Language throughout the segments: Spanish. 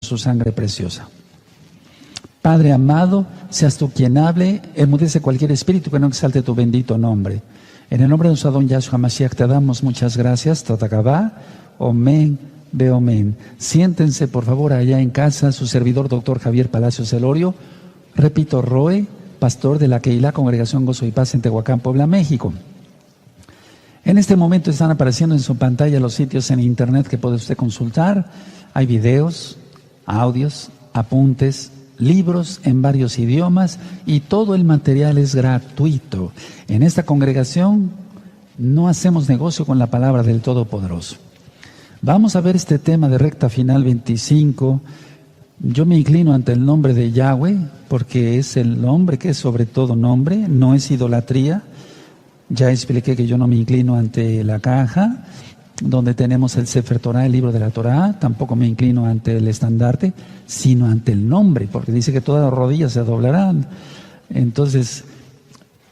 su sangre preciosa. Padre amado, seas tú quien hable, enmudece cualquier espíritu que no exalte tu bendito nombre. En el nombre de nuestro Adón Yahshua Mashiach te damos muchas gracias. Tatakabá, Omen, Beomen. Siéntense por favor allá en casa, su servidor doctor Javier Palacios Elorio. Repito, Roe, pastor de la Keilah Congregación Gozo y Paz en Tehuacán, Puebla, México. En este momento están apareciendo en su pantalla los sitios en internet que puede usted consultar. Hay videos, audios, apuntes, libros en varios idiomas y todo el material es gratuito. En esta congregación no hacemos negocio con la palabra del Todopoderoso. Vamos a ver este tema de recta final 25. Yo me inclino ante el nombre de Yahweh porque es el nombre que es sobre todo nombre, no es idolatría. Ya expliqué que yo no me inclino ante la caja donde tenemos el Sefer Torah, el libro de la Torah. Tampoco me inclino ante el estandarte, sino ante el nombre, porque dice que todas las rodillas se doblarán. Entonces,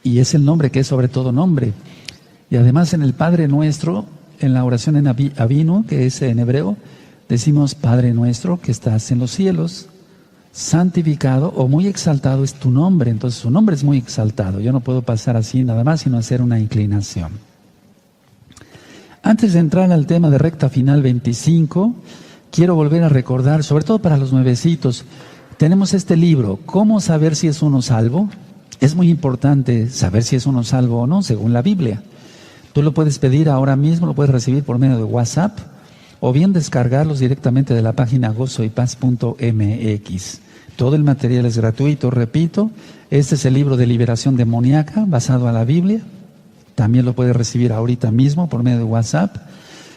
y es el nombre que es sobre todo nombre. Y además en el Padre Nuestro, en la oración en Avinu, que es en hebreo, decimos: Padre nuestro que estás en los cielos, santificado o muy exaltado es tu nombre. Entonces su nombre es muy exaltado. Yo no puedo pasar así nada más, sino hacer una inclinación. Antes de entrar al tema de recta final 25, quiero volver a recordar, sobre todo para los nuevecitos, tenemos este libro, ¿Cómo saber si es uno salvo? Es muy importante saber si es uno salvo o no, según la Biblia. Tú lo puedes pedir ahora mismo, lo puedes recibir por medio de WhatsApp, o bien descargarlos directamente de la página gozoypaz.mx. Todo el material es gratuito, repito. Este es el libro de liberación demoníaca, basado en la Biblia. También lo puedes recibir ahorita mismo por medio de WhatsApp.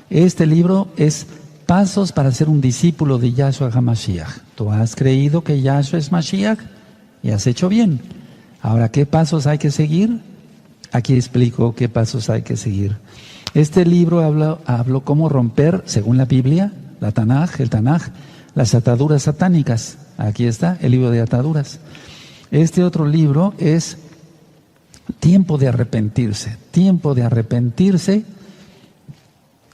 Este libro es Pasos para ser un discípulo de Yahshua HaMashiach. Tú has creído que Yahshua es Mashiach y has hecho bien. Ahora, ¿qué pasos hay que seguir? Aquí explico qué pasos hay que seguir. Este libro habla cómo romper, según la Biblia, el Tanaj, las ataduras satánicas. Aquí está, el libro de ataduras. Este otro libro es Tiempo de arrepentirse. Tiempo de arrepentirse.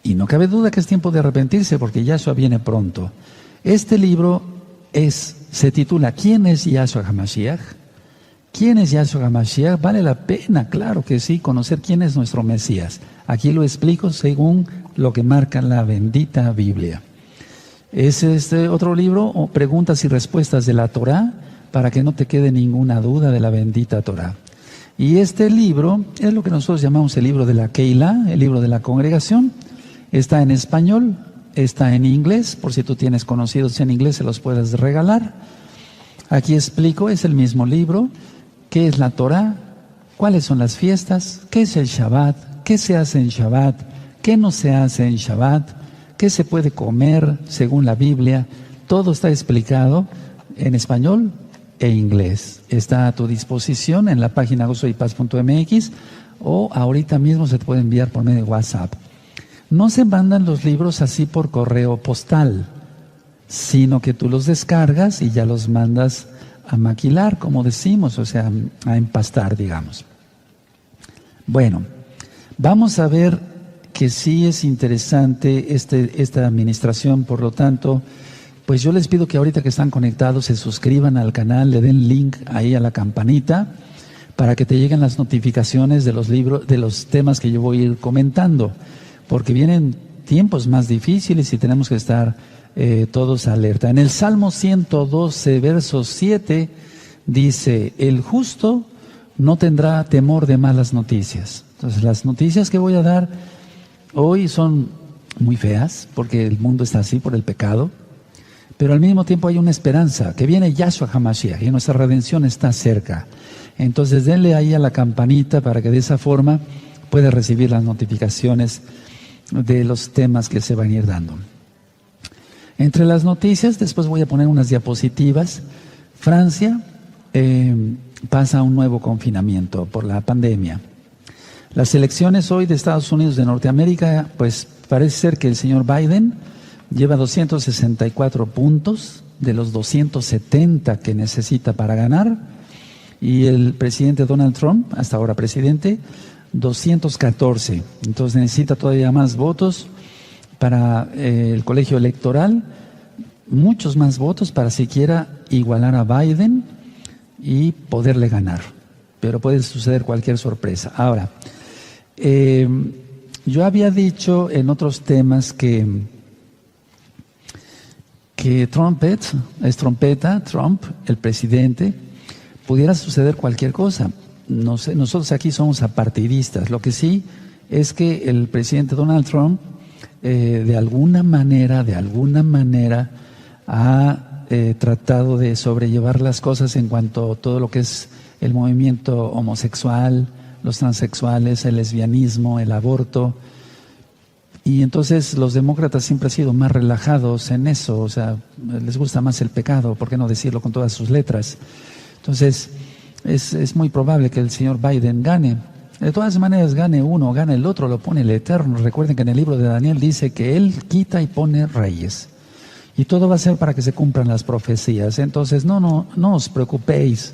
Y no cabe duda que es tiempo de arrepentirse porque Yahshua viene pronto. Este libro se titula ¿Quién es Yahshua HaMashiach? ¿Quién es Yahshua HaMashiach? Vale la pena, claro que sí, conocer quién es nuestro Mesías. Aquí lo explico según lo que marca la bendita Biblia. Es este otro libro, Preguntas y Respuestas de la Torah, para que no te quede ninguna duda de la bendita Torah. Y este libro es lo que nosotros llamamos el libro de la Keilah, el libro de la congregación. Está en español, está en inglés, por si tú tienes conocidos en inglés se los puedes regalar. Aquí explico, es el mismo libro, qué es la Torah, cuáles son las fiestas, qué es el Shabbat, qué se hace en Shabbat, qué no se hace en Shabbat, qué se puede comer según la Biblia. Todo está explicado en español e inglés. Está a tu disposición en la página gozoypaz.mx o ahorita mismo se te puede enviar por medio de WhatsApp. No se mandan los libros así por correo postal, sino que tú los descargas y ya los mandas a maquilar, como decimos, o sea, a empastar, digamos. Bueno, vamos a ver que sí es interesante esta administración, por lo tanto, pues yo les pido que ahorita que están conectados se suscriban al canal, le den link ahí a la campanita para que te lleguen las notificaciones de los libros, de los temas que yo voy a ir comentando, porque vienen tiempos más difíciles y tenemos que estar todos alerta. En el Salmo 112, verso 7, dice: el justo no tendrá temor de malas noticias. Entonces, las noticias que voy a dar hoy son muy feas, porque el mundo está así por el pecado, pero al mismo tiempo hay una esperanza, que viene Yahshua HaMashiach y nuestra redención está cerca. Entonces, denle ahí a la campanita para que de esa forma pueda recibir las notificaciones de los temas que se van a ir dando. Entre las noticias, después voy a poner unas diapositivas. Francia pasa a un nuevo confinamiento por la pandemia. Las elecciones hoy de Estados Unidos de Norteamérica, pues parece ser que el señor Biden lleva 264 puntos de los 270 que necesita para ganar, y el presidente Donald Trump, hasta ahora presidente, 214. Entonces necesita todavía más votos para el colegio electoral. muchos más votos para siquiera igualar a Biden y poderle ganar. Pero puede suceder cualquier sorpresa. Ahora, yo había dicho en otros temas que Trump, el presidente, pudiera suceder cualquier cosa. No sé, nosotros aquí somos apartidistas. Lo que sí es que el presidente Donald Trump de alguna manera ha tratado de sobrellevar las cosas en cuanto a todo lo que es el movimiento homosexual, los transexuales, el lesbianismo, el aborto. Y entonces los demócratas siempre han sido más relajados en eso, o sea, les gusta más el pecado, ¿por qué no decirlo con todas sus letras? Entonces, es muy probable que el señor Biden gane. De todas maneras, gane uno, gane el otro, lo pone el Eterno. Recuerden que en el libro de Daniel dice que Él quita y pone reyes. Y todo va a ser para que se cumplan las profecías. Entonces, no os preocupéis,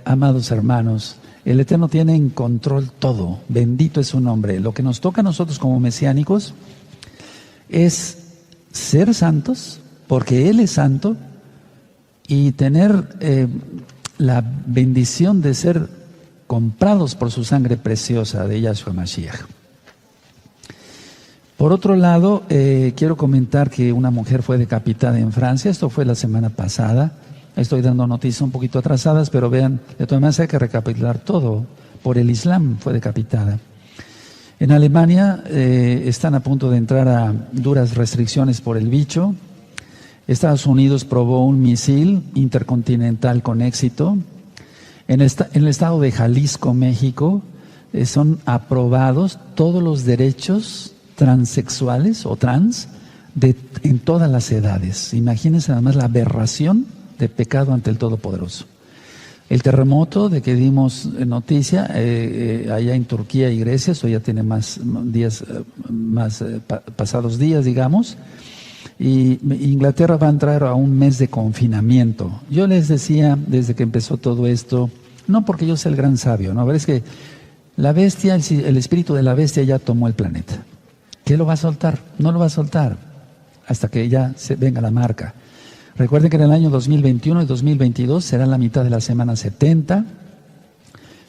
amados hermanos. El Eterno tiene en control todo. Bendito es su nombre. Lo que nos toca a nosotros como mesiánicos es ser santos, porque Él es santo, y tener la bendición de ser comprados por su sangre preciosa de Yahshua Mashiach. Por otro lado, quiero comentar que una mujer fue decapitada en Francia. Esto fue la semana pasada. Estoy dando noticias un poquito atrasadas, pero vean, de todas maneras hay que recapitular todo. Por el Islam fue decapitada. En Alemania están a punto de entrar a duras restricciones por el bicho. Estados Unidos probó un misil intercontinental con éxito. En el estado de Jalisco, México, son aprobados todos los derechos transexuales o trans en todas las edades. Imagínense además la aberración de pecado ante el Todopoderoso. El terremoto de que dimos noticia allá en Turquía y Grecia, eso ya tiene pasados días, digamos, y Inglaterra va a entrar a un mes de confinamiento. Yo les decía desde que empezó todo esto, no porque yo sea el gran sabio, no, es que la bestia, el espíritu de la bestia ya tomó el planeta. ¿Qué lo va a soltar? No lo va a soltar hasta que ya venga la marca. Recuerden que en el año 2021 y 2022 será la mitad de la semana 70.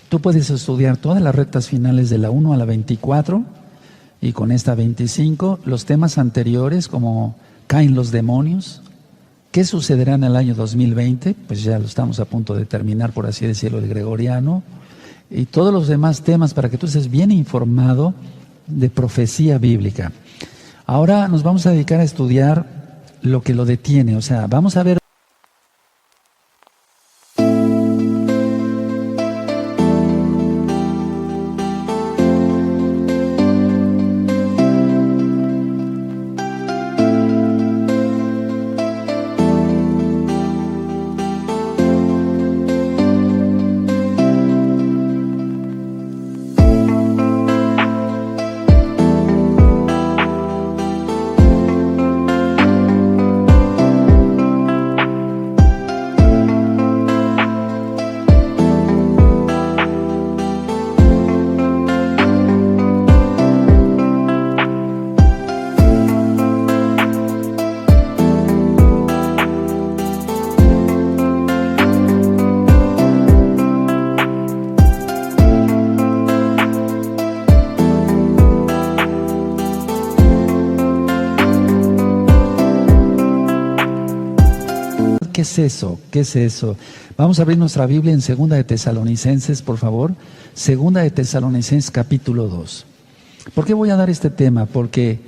Tú puedes estudiar todas las rectas finales de la 1 a la 24 y con esta 25 los temas anteriores como caen los demonios. ¿Qué sucederá en el año 2020? Pues ya lo estamos a punto de terminar, por así decirlo, el gregoriano. Y todos los demás temas para que tú estés bien informado de profecía bíblica. Ahora nos vamos a dedicar a estudiar lo que lo detiene, o sea, vamos a ver. ¿Qué es eso? ¿Qué es eso? Vamos a abrir nuestra Biblia en Segunda de Tesalonicenses, por favor. Segunda de Tesalonicenses, capítulo 2. ¿Por qué voy a dar este tema? Porque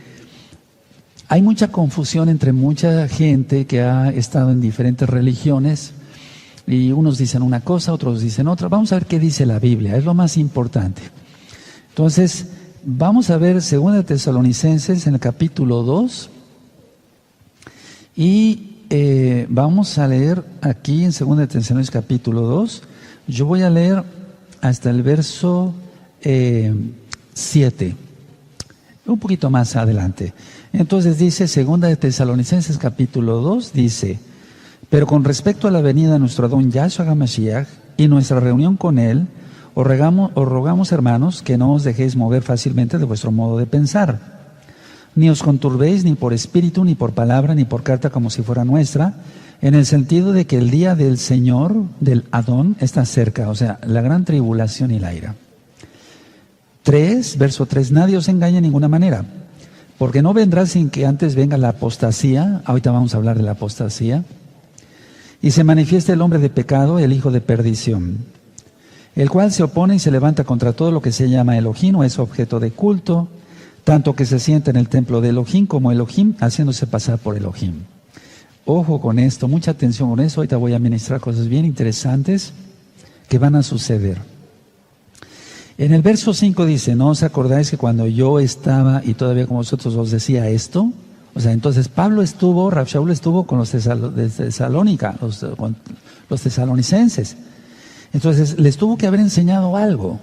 hay mucha confusión entre mucha gente que ha estado en diferentes religiones y unos dicen una cosa, otros dicen otra. Vamos a ver qué dice la Biblia, es lo más importante. Entonces, vamos a ver Segunda de Tesalonicenses en el capítulo 2 y vamos a leer aquí en 2 de Tesalonicenses capítulo 2. Yo voy a leer hasta el verso 7, un poquito más adelante. Entonces dice 2 de Tesalonicenses capítulo 2, dice: pero con respecto a la venida de nuestro Adón Yahshua HaMashiach y nuestra reunión con Él, os rogamos, hermanos, que no os dejéis mover fácilmente de vuestro modo de pensar, Ni os conturbéis ni por espíritu, ni por palabra, ni por carta como si fuera nuestra, en el sentido de que el día del Señor, del Adón, está cerca, o sea, la gran tribulación y la ira. 3, verso 3, nadie os engañe de ninguna manera, porque no vendrá sin que antes venga la apostasía, ahorita vamos a hablar de la apostasía, y se manifieste el hombre de pecado, el hijo de perdición, el cual se opone y se levanta contra todo lo que se llama Elohim o es objeto de culto, tanto que se sienta en el templo de Elohim como Elohim, haciéndose pasar por Elohim. Ojo con esto, mucha atención con eso. Ahorita voy a ministrar cosas bien interesantes que van a suceder. En el verso 5 dice, ¿no os acordáis que cuando yo estaba y todavía con vosotros os decía esto? O sea, entonces Pablo estuvo, Rav Shaul estuvo con los de Tesalónica, con los tesalonicenses. Entonces les tuvo que haber enseñado algo,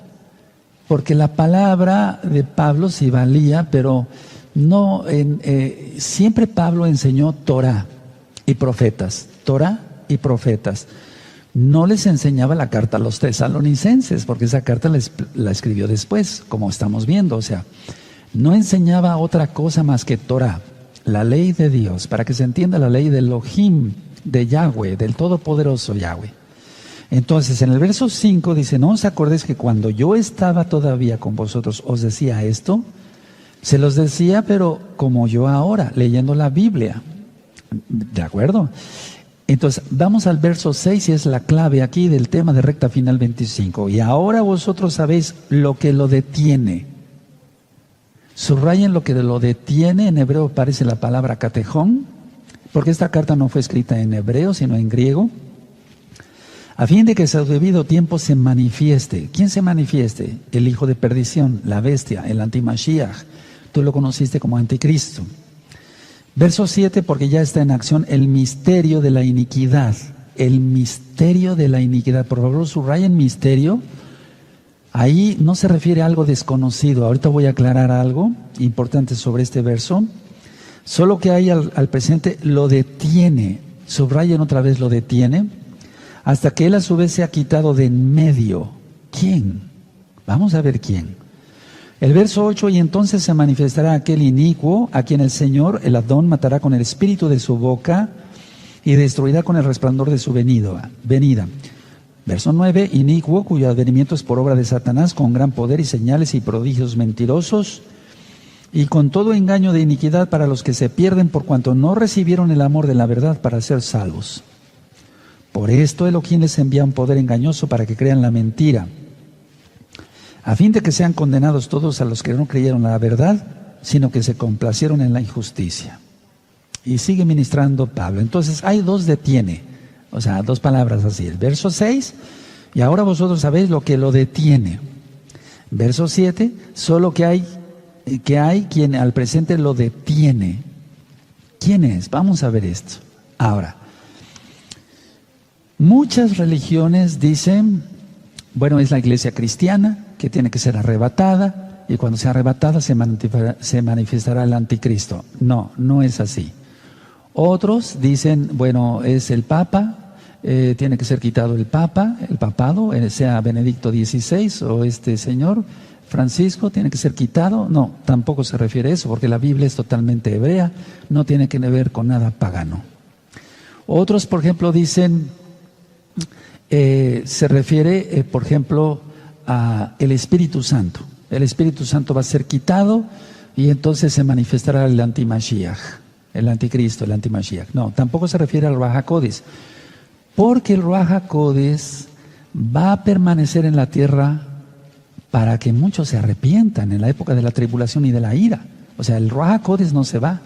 porque la palabra de Pablo sí valía, pero no, siempre Pablo enseñó Torah y profetas, Torah y profetas. No les enseñaba la carta a los tesalonicenses, porque esa carta la escribió después, como estamos viendo. O sea, no enseñaba otra cosa más que Torah, la ley de Dios, para que se entienda la ley de Elohim, de Yahweh, del Todopoderoso Yahweh. Entonces, en el verso 5 dice, ¿no os acordéis que cuando yo estaba todavía con vosotros os decía esto? Se los decía, pero como yo ahora, leyendo la Biblia. ¿De acuerdo? Entonces, vamos al verso 6 y es la clave aquí del tema de recta final 25. Y ahora vosotros sabéis lo que lo detiene. Subrayen lo que lo detiene. En hebreo aparece la palabra catejón, porque esta carta no fue escrita en hebreo, sino en griego. A fin de que a su debido tiempo se manifieste. ¿Quién se manifieste? El hijo de perdición, la bestia, el antimashiach. Tú lo conociste como anticristo. Verso 7, porque ya está en acción el misterio de la iniquidad. El misterio de la iniquidad. Por favor, subrayen misterio. Ahí no se refiere a algo desconocido. Ahorita voy a aclarar algo importante sobre este verso. Solo que ahí al presente lo detiene. Subrayen otra vez lo detiene. Hasta que él a su vez se ha quitado de en medio. ¿Quién? Vamos a ver quién. El verso 8, y entonces se manifestará aquel inicuo a quien el Señor, el Adón, matará con el espíritu de su boca y destruirá con el resplandor de su venida. Verso 9, inicuo cuyo advenimiento es por obra de Satanás con gran poder y señales y prodigios mentirosos y con todo engaño de iniquidad para los que se pierden por cuanto no recibieron el amor de la verdad para ser salvos. Por esto Elohim les envía un poder engañoso para que crean la mentira, a fin de que sean condenados todos a los que no creyeron la verdad, sino que se complacieron en la injusticia. Y sigue ministrando Pablo. Entonces hay dos detiene, o sea, dos palabras así. El verso 6, y ahora vosotros sabéis lo que lo detiene. Verso 7, solo que hay quien al presente lo detiene. ¿Quién es? Vamos a ver esto. Ahora, muchas religiones dicen, bueno, es la iglesia cristiana que tiene que ser arrebatada y cuando sea arrebatada se manifestará el anticristo. No, no es así. Otros dicen, bueno, es el Papa, tiene que ser quitado el Papa, el papado, sea Benedicto XVI o este señor Francisco, tiene que ser quitado. No, tampoco se refiere a eso porque la Biblia es totalmente hebrea, no tiene que ver con nada pagano. Otros, por ejemplo, dicen, se refiere, por ejemplo, a el Espíritu Santo. El Espíritu Santo va a ser quitado y entonces se manifestará el antimashiach, el anticristo, el antimashiach. No, tampoco se refiere al Ruach HaKodesh, porque el Ruach HaKodesh va a permanecer en la tierra para que muchos se arrepientan en la época de la tribulación y de la ira. O sea, el Ruach HaKodesh no se va.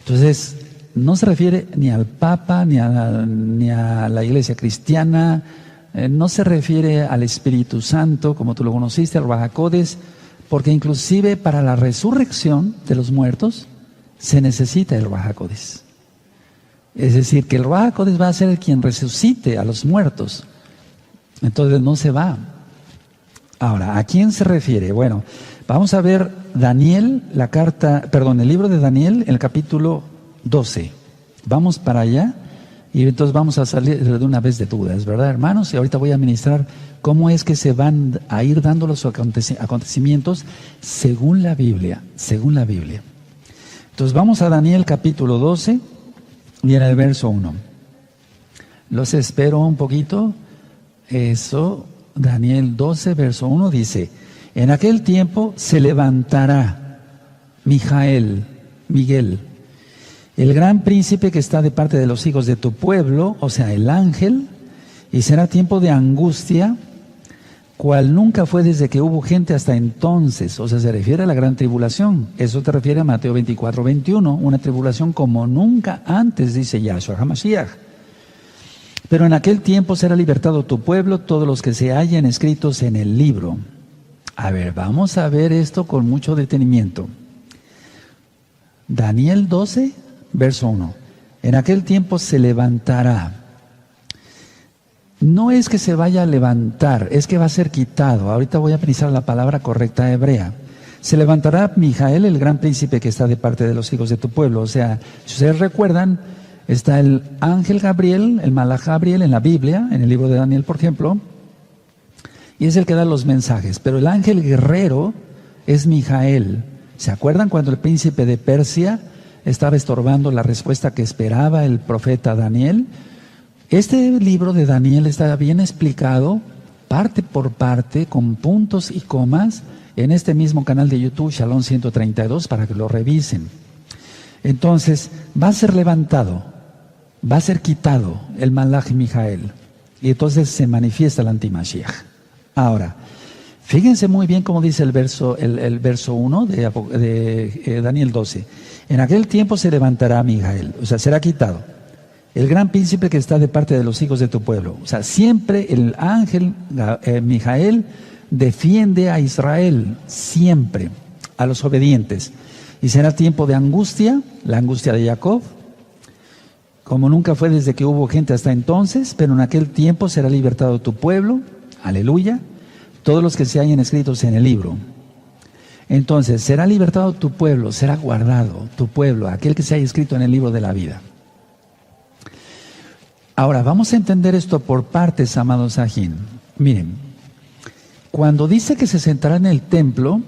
Entonces, no se refiere ni al Papa, ni a la iglesia cristiana, no se refiere al Espíritu Santo, como tú lo conociste, al Ruach HaKodesh, porque inclusive para la resurrección de los muertos se necesita el Ruach HaKodesh. Es decir, que el Ruach HaKodesh va a ser el quien resucite a los muertos. Entonces no se va. Ahora, ¿a quién se refiere? Bueno, vamos a ver Daniel, el libro de Daniel, en el capítulo 12. Vamos para allá y entonces vamos a salir de una vez de dudas, ¿verdad, hermanos? Y ahorita voy a ministrar cómo es que se van a ir dando los acontecimientos según la Biblia, según la Biblia. Entonces vamos a Daniel capítulo 12 y en el verso 1. Los espero un poquito. Eso, Daniel 12, verso 1 dice: en aquel tiempo se levantará Miguel, el gran príncipe que está de parte de los hijos de tu pueblo, o sea, el ángel, y será tiempo de angustia, cual nunca fue desde que hubo gente hasta entonces. O sea, se refiere a la gran tribulación. Eso te refiere a Mateo 24, 21, una tribulación como nunca antes, dice Yahshua HaMashiach. Pero en aquel tiempo será libertado tu pueblo, todos los que se hallen escritos en el libro. A ver, vamos a ver esto con mucho detenimiento. Daniel 12, verso 1. En aquel tiempo se levantará. No es que se vaya a levantar, es que va a ser quitado. Ahorita voy a pensar la palabra correcta hebrea. Se levantará Miguel, el gran príncipe que está de parte de los hijos de tu pueblo. O sea, si ustedes recuerdan, está el ángel Gabriel, el Malaj Gabriel en la Biblia, en el libro de Daniel, por ejemplo, y es el que da los mensajes. Pero el ángel guerrero es Miguel. ¿Se acuerdan cuando el príncipe de Persia estaba estorbando la respuesta que esperaba el profeta Daniel? Este libro de Daniel está bien explicado, parte por parte, con puntos y comas, en este mismo canal de YouTube, Shalom 132, para que lo revisen. Entonces, va a ser levantado, va a ser quitado el Malach Miguel, y entonces se manifiesta el antimashiach. Ahora, fíjense muy bien cómo dice el verso 1 de Daniel 12. En aquel tiempo se levantará Miguel, o sea, será quitado el gran príncipe que está de parte de los hijos de tu pueblo. O sea, siempre el ángel Miguel defiende a Israel, siempre, a los obedientes. Y será tiempo de angustia, la angustia de Jacob, como nunca fue desde que hubo gente hasta entonces, pero en aquel tiempo será libertado tu pueblo, aleluya, todos los que se hayan escritos en el libro. Entonces, será libertado tu pueblo, será guardado tu pueblo, aquel que se haya escrito en el libro de la vida. Ahora, vamos a entender esto por partes, amados Sajín. Miren, cuando dice que se sentará en el templo,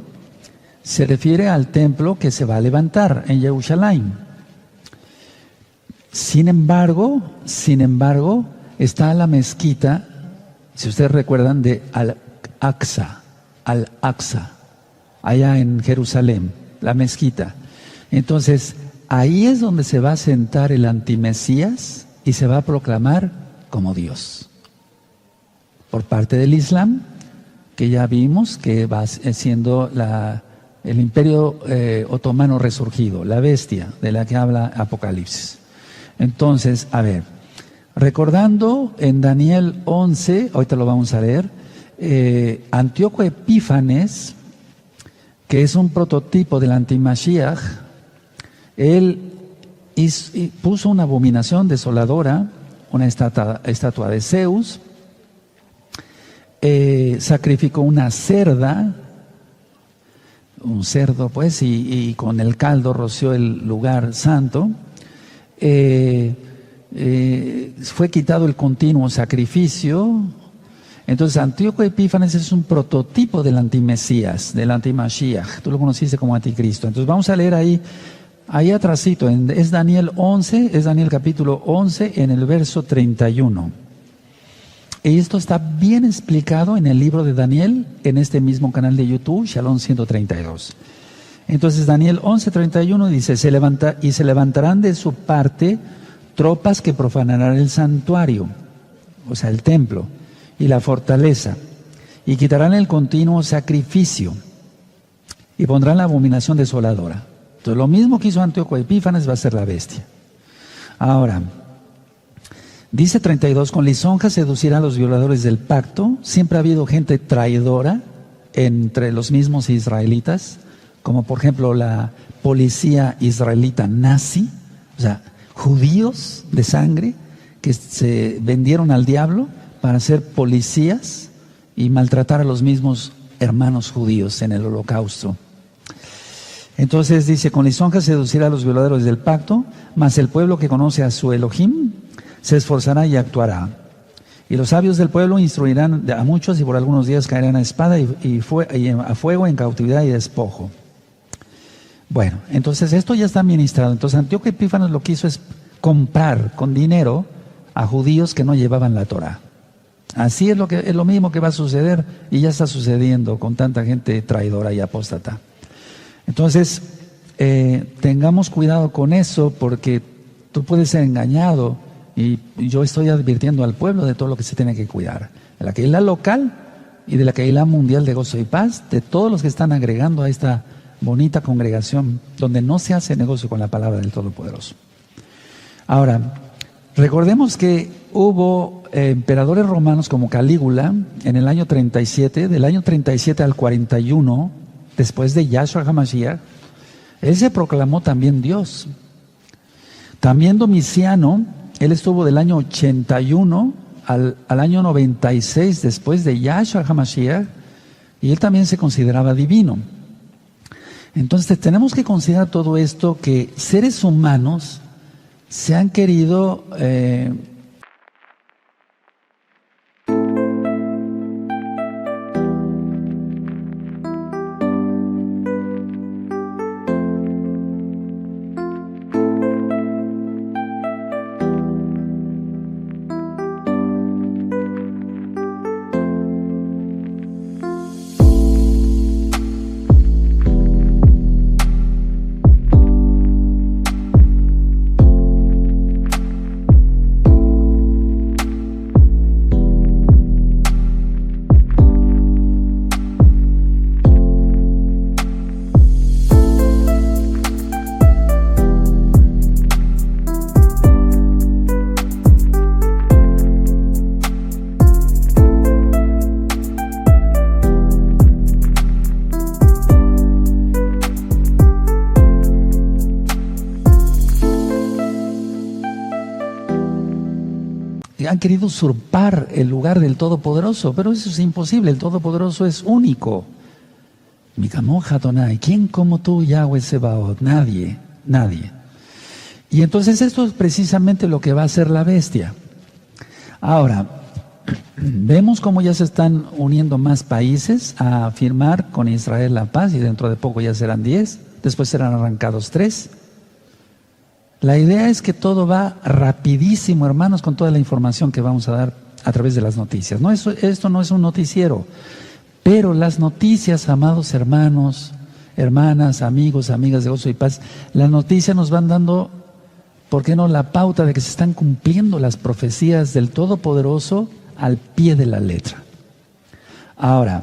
se refiere al templo que se va a levantar en Jerusalén. Sin embargo, está la mezquita, si ustedes recuerdan, de Al-Aqsa, allá en Jerusalén, la mezquita. Entonces, ahí es donde se va a sentar el antimesías y se va a proclamar como Dios. Por parte del Islam, que ya vimos que va siendo el imperio otomano resurgido, la bestia de la que habla Apocalipsis. Entonces, a ver, recordando en Daniel 11, ahorita lo vamos a leer, Antíoco Epífanes, que es un prototipo del antimashiach, él puso una abominación desoladora, una estatua de Zeus, sacrificó una cerda, un cerdo pues, y con el caldo roció el lugar santo. Fue quitado el continuo sacrificio. Entonces Antíoco Epífanes es un prototipo del antimesías, del antimashiach. Tú lo conociste como anticristo. Entonces vamos a leer ahí atrásito, es Daniel 11, es Daniel capítulo 11 en el verso 31. Y esto está bien explicado en el libro de Daniel, en este mismo canal de YouTube, Shalom 132. Entonces Daniel 11:31 dice, se levantarán de su parte tropas que profanarán el santuario, o sea, el templo, y la fortaleza, y quitarán el continuo sacrificio, y pondrán la abominación desoladora. Entonces, lo mismo que hizo Antíoco Epífanes va a ser la bestia. Ahora, dice 32, con lisonja seducirá a los violadores del pacto. Siempre ha habido gente traidora entre los mismos israelitas, como por ejemplo la policía israelita nazi, o sea, judíos de sangre que se vendieron al diablo para ser policías y maltratar a los mismos hermanos judíos en el holocausto. Entonces dice, con lisonja seducirá a los violadores del pacto, mas el pueblo que conoce a su Elohim se esforzará y actuará. Y los sabios del pueblo instruirán a muchos y por algunos días caerán a espada y a fuego, en cautividad y despojo. Bueno, entonces esto ya está administrado. Entonces Antíoco Epífanes lo que hizo es comprar con dinero a judíos que no llevaban la Torá. Así es lo mismo que va a suceder y ya está sucediendo con tanta gente traidora y apóstata. Entonces, tengamos cuidado con eso, porque tú puedes ser engañado, y yo estoy advirtiendo al pueblo de todo lo que se tiene que cuidar, de la Keilah local y de la Keilah mundial de gozo y paz, de todos los que están agregando a esta bonita congregación donde no se hace negocio con la palabra del Todopoderoso. Ahora, recordemos que hubo emperadores romanos como Calígula en el año 37, del año 37 al 41, después de Yahshua HaMashiach. Él se proclamó también Dios. También Domiciano, él estuvo del año 81 al año 96 después de Yahshua HaMashiach, y él también se consideraba divino. Entonces tenemos que considerar todo esto, que seres humanos se han querido han querido usurpar el lugar del Todopoderoso, pero eso es imposible. El Todopoderoso es único. Mikamoja Adonai, ¿quién como tú, Yahweh Sebaot? Nadie, nadie. Y entonces esto es precisamente lo que va a hacer la bestia. Ahora, vemos cómo ya se están uniendo más países a firmar con Israel la paz, y dentro de poco ya serán 10, después serán arrancados 3. La idea es que todo va rapidísimo, hermanos, con toda la información que vamos a dar a través de las noticias. No, esto no es un noticiero, pero las noticias, amados hermanos, hermanas, amigos, amigas de gozo y paz, las noticias nos van dando, ¿por qué no?, la pauta de que se están cumpliendo las profecías del Todopoderoso al pie de la letra. Ahora,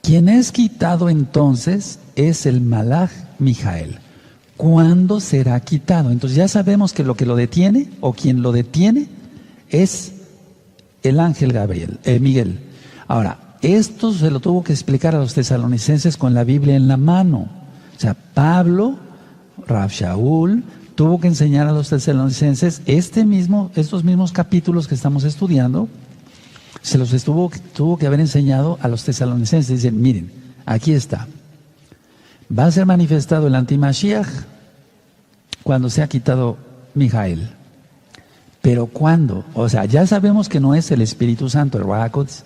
quien es quitado entonces es el Malaj Mijael. ¿Cuándo será quitado? Entonces ya sabemos que lo detiene, o quien lo detiene, es el ángel Miguel. Ahora, esto se lo tuvo que explicar a los tesalonicenses con la Biblia en la mano. O sea, Pablo, Rav Shaul, tuvo que enseñar a los tesalonicenses estos mismos capítulos que estamos estudiando, se los tuvo que haber enseñado a los tesalonicenses. Dicen, miren, aquí está. Va a ser manifestado el antimashiach cuando sea quitado Mijael. ¿Pero cuándo? O sea, ya sabemos que no es el Espíritu Santo, el Ruach HaKodesh.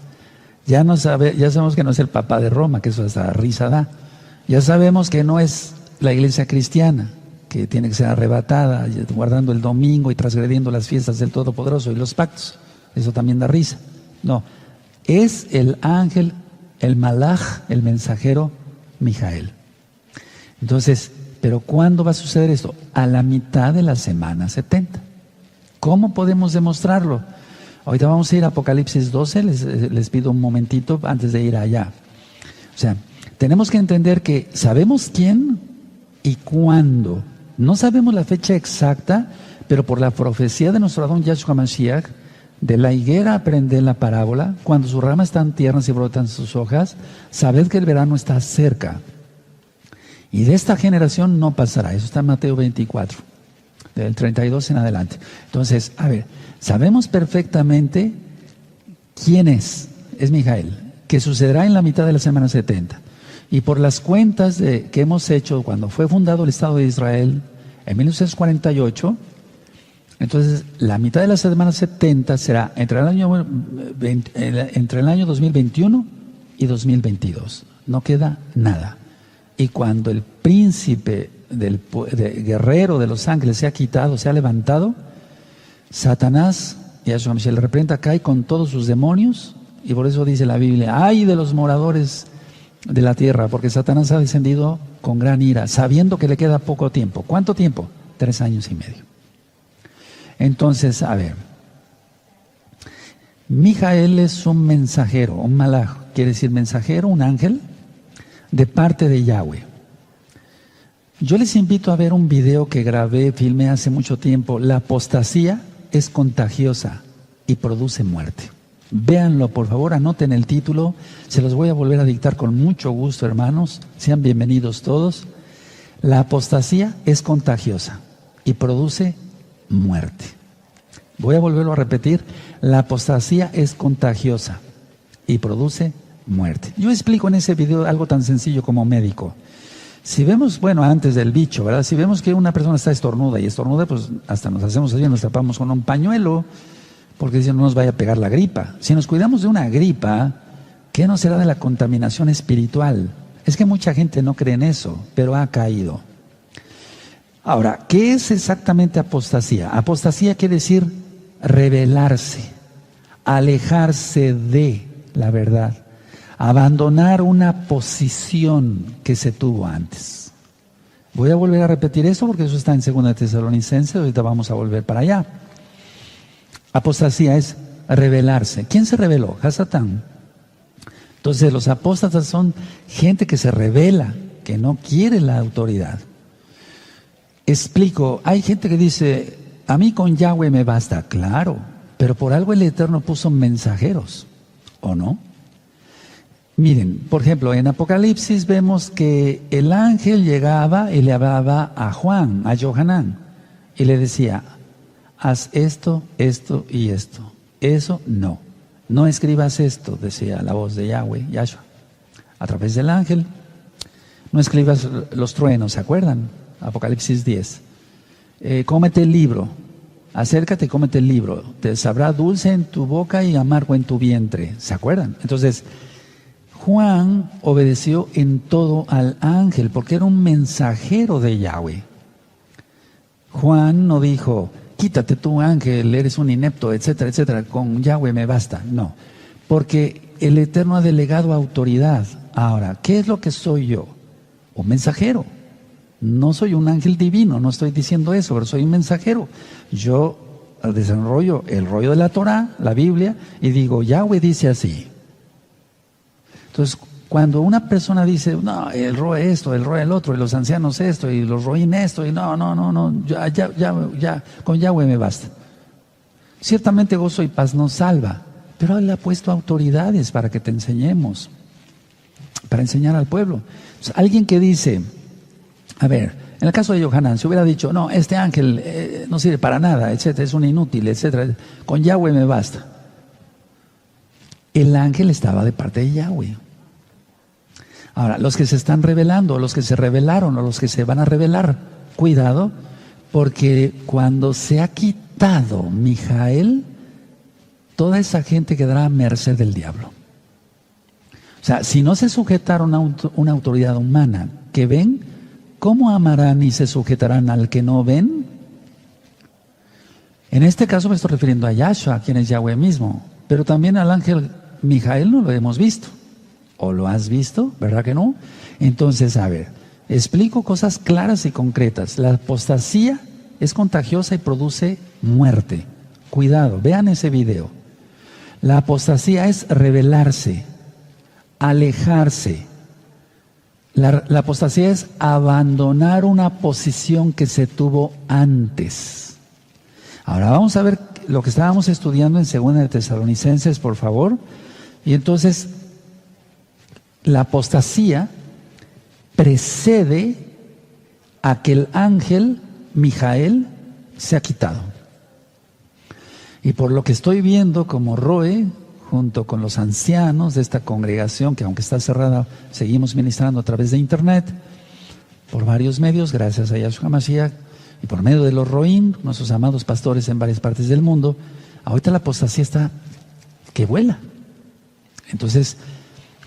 Ya sabemos que no es el Papa de Roma, que eso hasta risa da. Ya sabemos que no es la iglesia cristiana, que tiene que ser arrebatada, guardando el domingo y transgrediendo las fiestas del Todopoderoso y los pactos. Eso también da risa. No, es el ángel, el Malaj, el mensajero Mijael. Entonces, ¿pero cuándo va a suceder esto? A la mitad de la semana 70. ¿Cómo podemos demostrarlo? Ahorita vamos a ir a Apocalipsis 12, les pido un momentito antes de ir allá. O sea, tenemos que entender que sabemos quién y cuándo. No sabemos la fecha exacta, pero por la profecía de nuestro Adón Yahshua Mashiach, de la higuera aprended la parábola, cuando sus ramas están tiernas y brotan sus hojas, sabed que el verano está cerca. Y de esta generación no pasará. Eso está en Mateo 24, del 32 en adelante. Entonces, a ver, sabemos perfectamente quién es Mijael, que sucederá en la mitad de la semana 70. Y por las cuentas que hemos hecho cuando fue fundado el Estado de Israel en 1948, entonces la mitad de la semana 70 será entre el año 2021 y 2022. No queda nada. Y cuando el príncipe guerrero de los ángeles se ha quitado, se ha levantado, Satanás, Yahshua Mashiach le representa, cae con todos sus demonios. Y por eso dice la Biblia, ¡ay de los moradores de la tierra! Porque Satanás ha descendido con gran ira, sabiendo que le queda poco tiempo. ¿Cuánto tiempo? 3 años y medio. Entonces, a ver, Mijael es un mensajero, un malaj, quiere decir mensajero, un ángel, de parte de Yahweh. Yo les invito a ver un video que grabé, filmé hace mucho tiempo. La apostasía es contagiosa y produce muerte. Véanlo, por favor, anoten el título, se los voy a volver a dictar con mucho gusto, hermanos, sean bienvenidos todos. La apostasía es contagiosa y produce muerte. Voy a volverlo a repetir, la apostasía es contagiosa y produce muerte. Yo explico en ese video algo tan sencillo como médico. Si vemos, bueno, antes del bicho, ¿verdad? Si vemos que una persona está estornuda, pues hasta nos hacemos así, nos tapamos con un pañuelo, porque si no nos vaya a pegar la gripa. Si nos cuidamos de una gripa, ¿qué no será de la contaminación espiritual? Es que mucha gente no cree en eso, pero ha caído. Ahora, ¿qué es exactamente apostasía? Apostasía quiere decir rebelarse, alejarse de la verdad, abandonar una posición que se tuvo antes. Voy a volver a repetir esto porque eso está en 2 Tesalonicenses, ahorita vamos a volver para allá. Apostasía es rebelarse. ¿Quién se rebeló? Hasatán. Entonces los apóstatas son gente que se rebela, que no quiere la autoridad. Explico, hay gente que dice, a mí con Yahweh me basta. Claro, pero por algo el Eterno puso mensajeros, ¿o no? Miren, por ejemplo, en Apocalipsis vemos que el ángel llegaba y le hablaba a Juan, a Yohanan, y le decía, haz esto, esto y esto. Eso no. No escribas esto, decía la voz de Yahweh, Yahshua, a través del ángel. No escribas los truenos, ¿se acuerdan? Apocalipsis 10. Cómete el libro. Acércate y cómete el libro. Te sabrá dulce en tu boca y amargo en tu vientre. ¿Se acuerdan? Entonces, Juan obedeció en todo al ángel porque era un mensajero de Yahweh. Juan no dijo, quítate tú ángel, eres un inepto, etcétera, etcétera, con Yahweh me basta. No, porque el Eterno ha delegado autoridad. Ahora, ¿qué es lo que soy yo? Un mensajero. No soy un ángel divino, no estoy diciendo eso, pero soy un mensajero. Yo desarrollo el rollo de la Torah, la Biblia, y digo, Yahweh dice así. Entonces, cuando una persona dice, no, el roe esto, el roe el otro, y los ancianos esto, y los roín esto, y no, ya, con Yahweh me basta. Ciertamente gozo y paz nos salva, pero Él ha puesto autoridades para que te enseñemos, para enseñar al pueblo. Entonces, alguien que dice, a ver, en el caso de Yohanan, si hubiera dicho, no, este ángel no sirve para nada, etcétera, es un inútil, etcétera, con Yahweh me basta. El ángel estaba de parte de Yahweh. Ahora, los que se están rebelando, los que se rebelaron o los que se van a rebelar, cuidado, porque cuando se ha quitado Mijael, toda esa gente quedará a merced del diablo. O sea, si no se sujetaron a una autoridad humana que ven, ¿cómo amarán y se sujetarán al que no ven? En este caso me estoy refiriendo a Yahshua, quien es Yahweh mismo, pero también al ángel Mijael no lo hemos visto. ¿O lo has visto? ¿Verdad que no? Entonces, a ver, explico cosas claras y concretas. La apostasía es contagiosa y produce muerte. Cuidado, vean ese video. La apostasía es rebelarse, alejarse. La apostasía es abandonar una posición que se tuvo antes. Ahora vamos a ver lo que estábamos estudiando en 2 Tesalonicenses, por favor. Y entonces, la apostasía precede a que el ángel Mijael se ha quitado. Y por lo que estoy viendo como Roe, junto con los ancianos de esta congregación, que aunque está cerrada, seguimos ministrando a través de internet, por varios medios, gracias a Yahshua Mashiach, y por medio de los Roín, nuestros amados pastores en varias partes del mundo, ahorita la apostasía está que vuela. Entonces,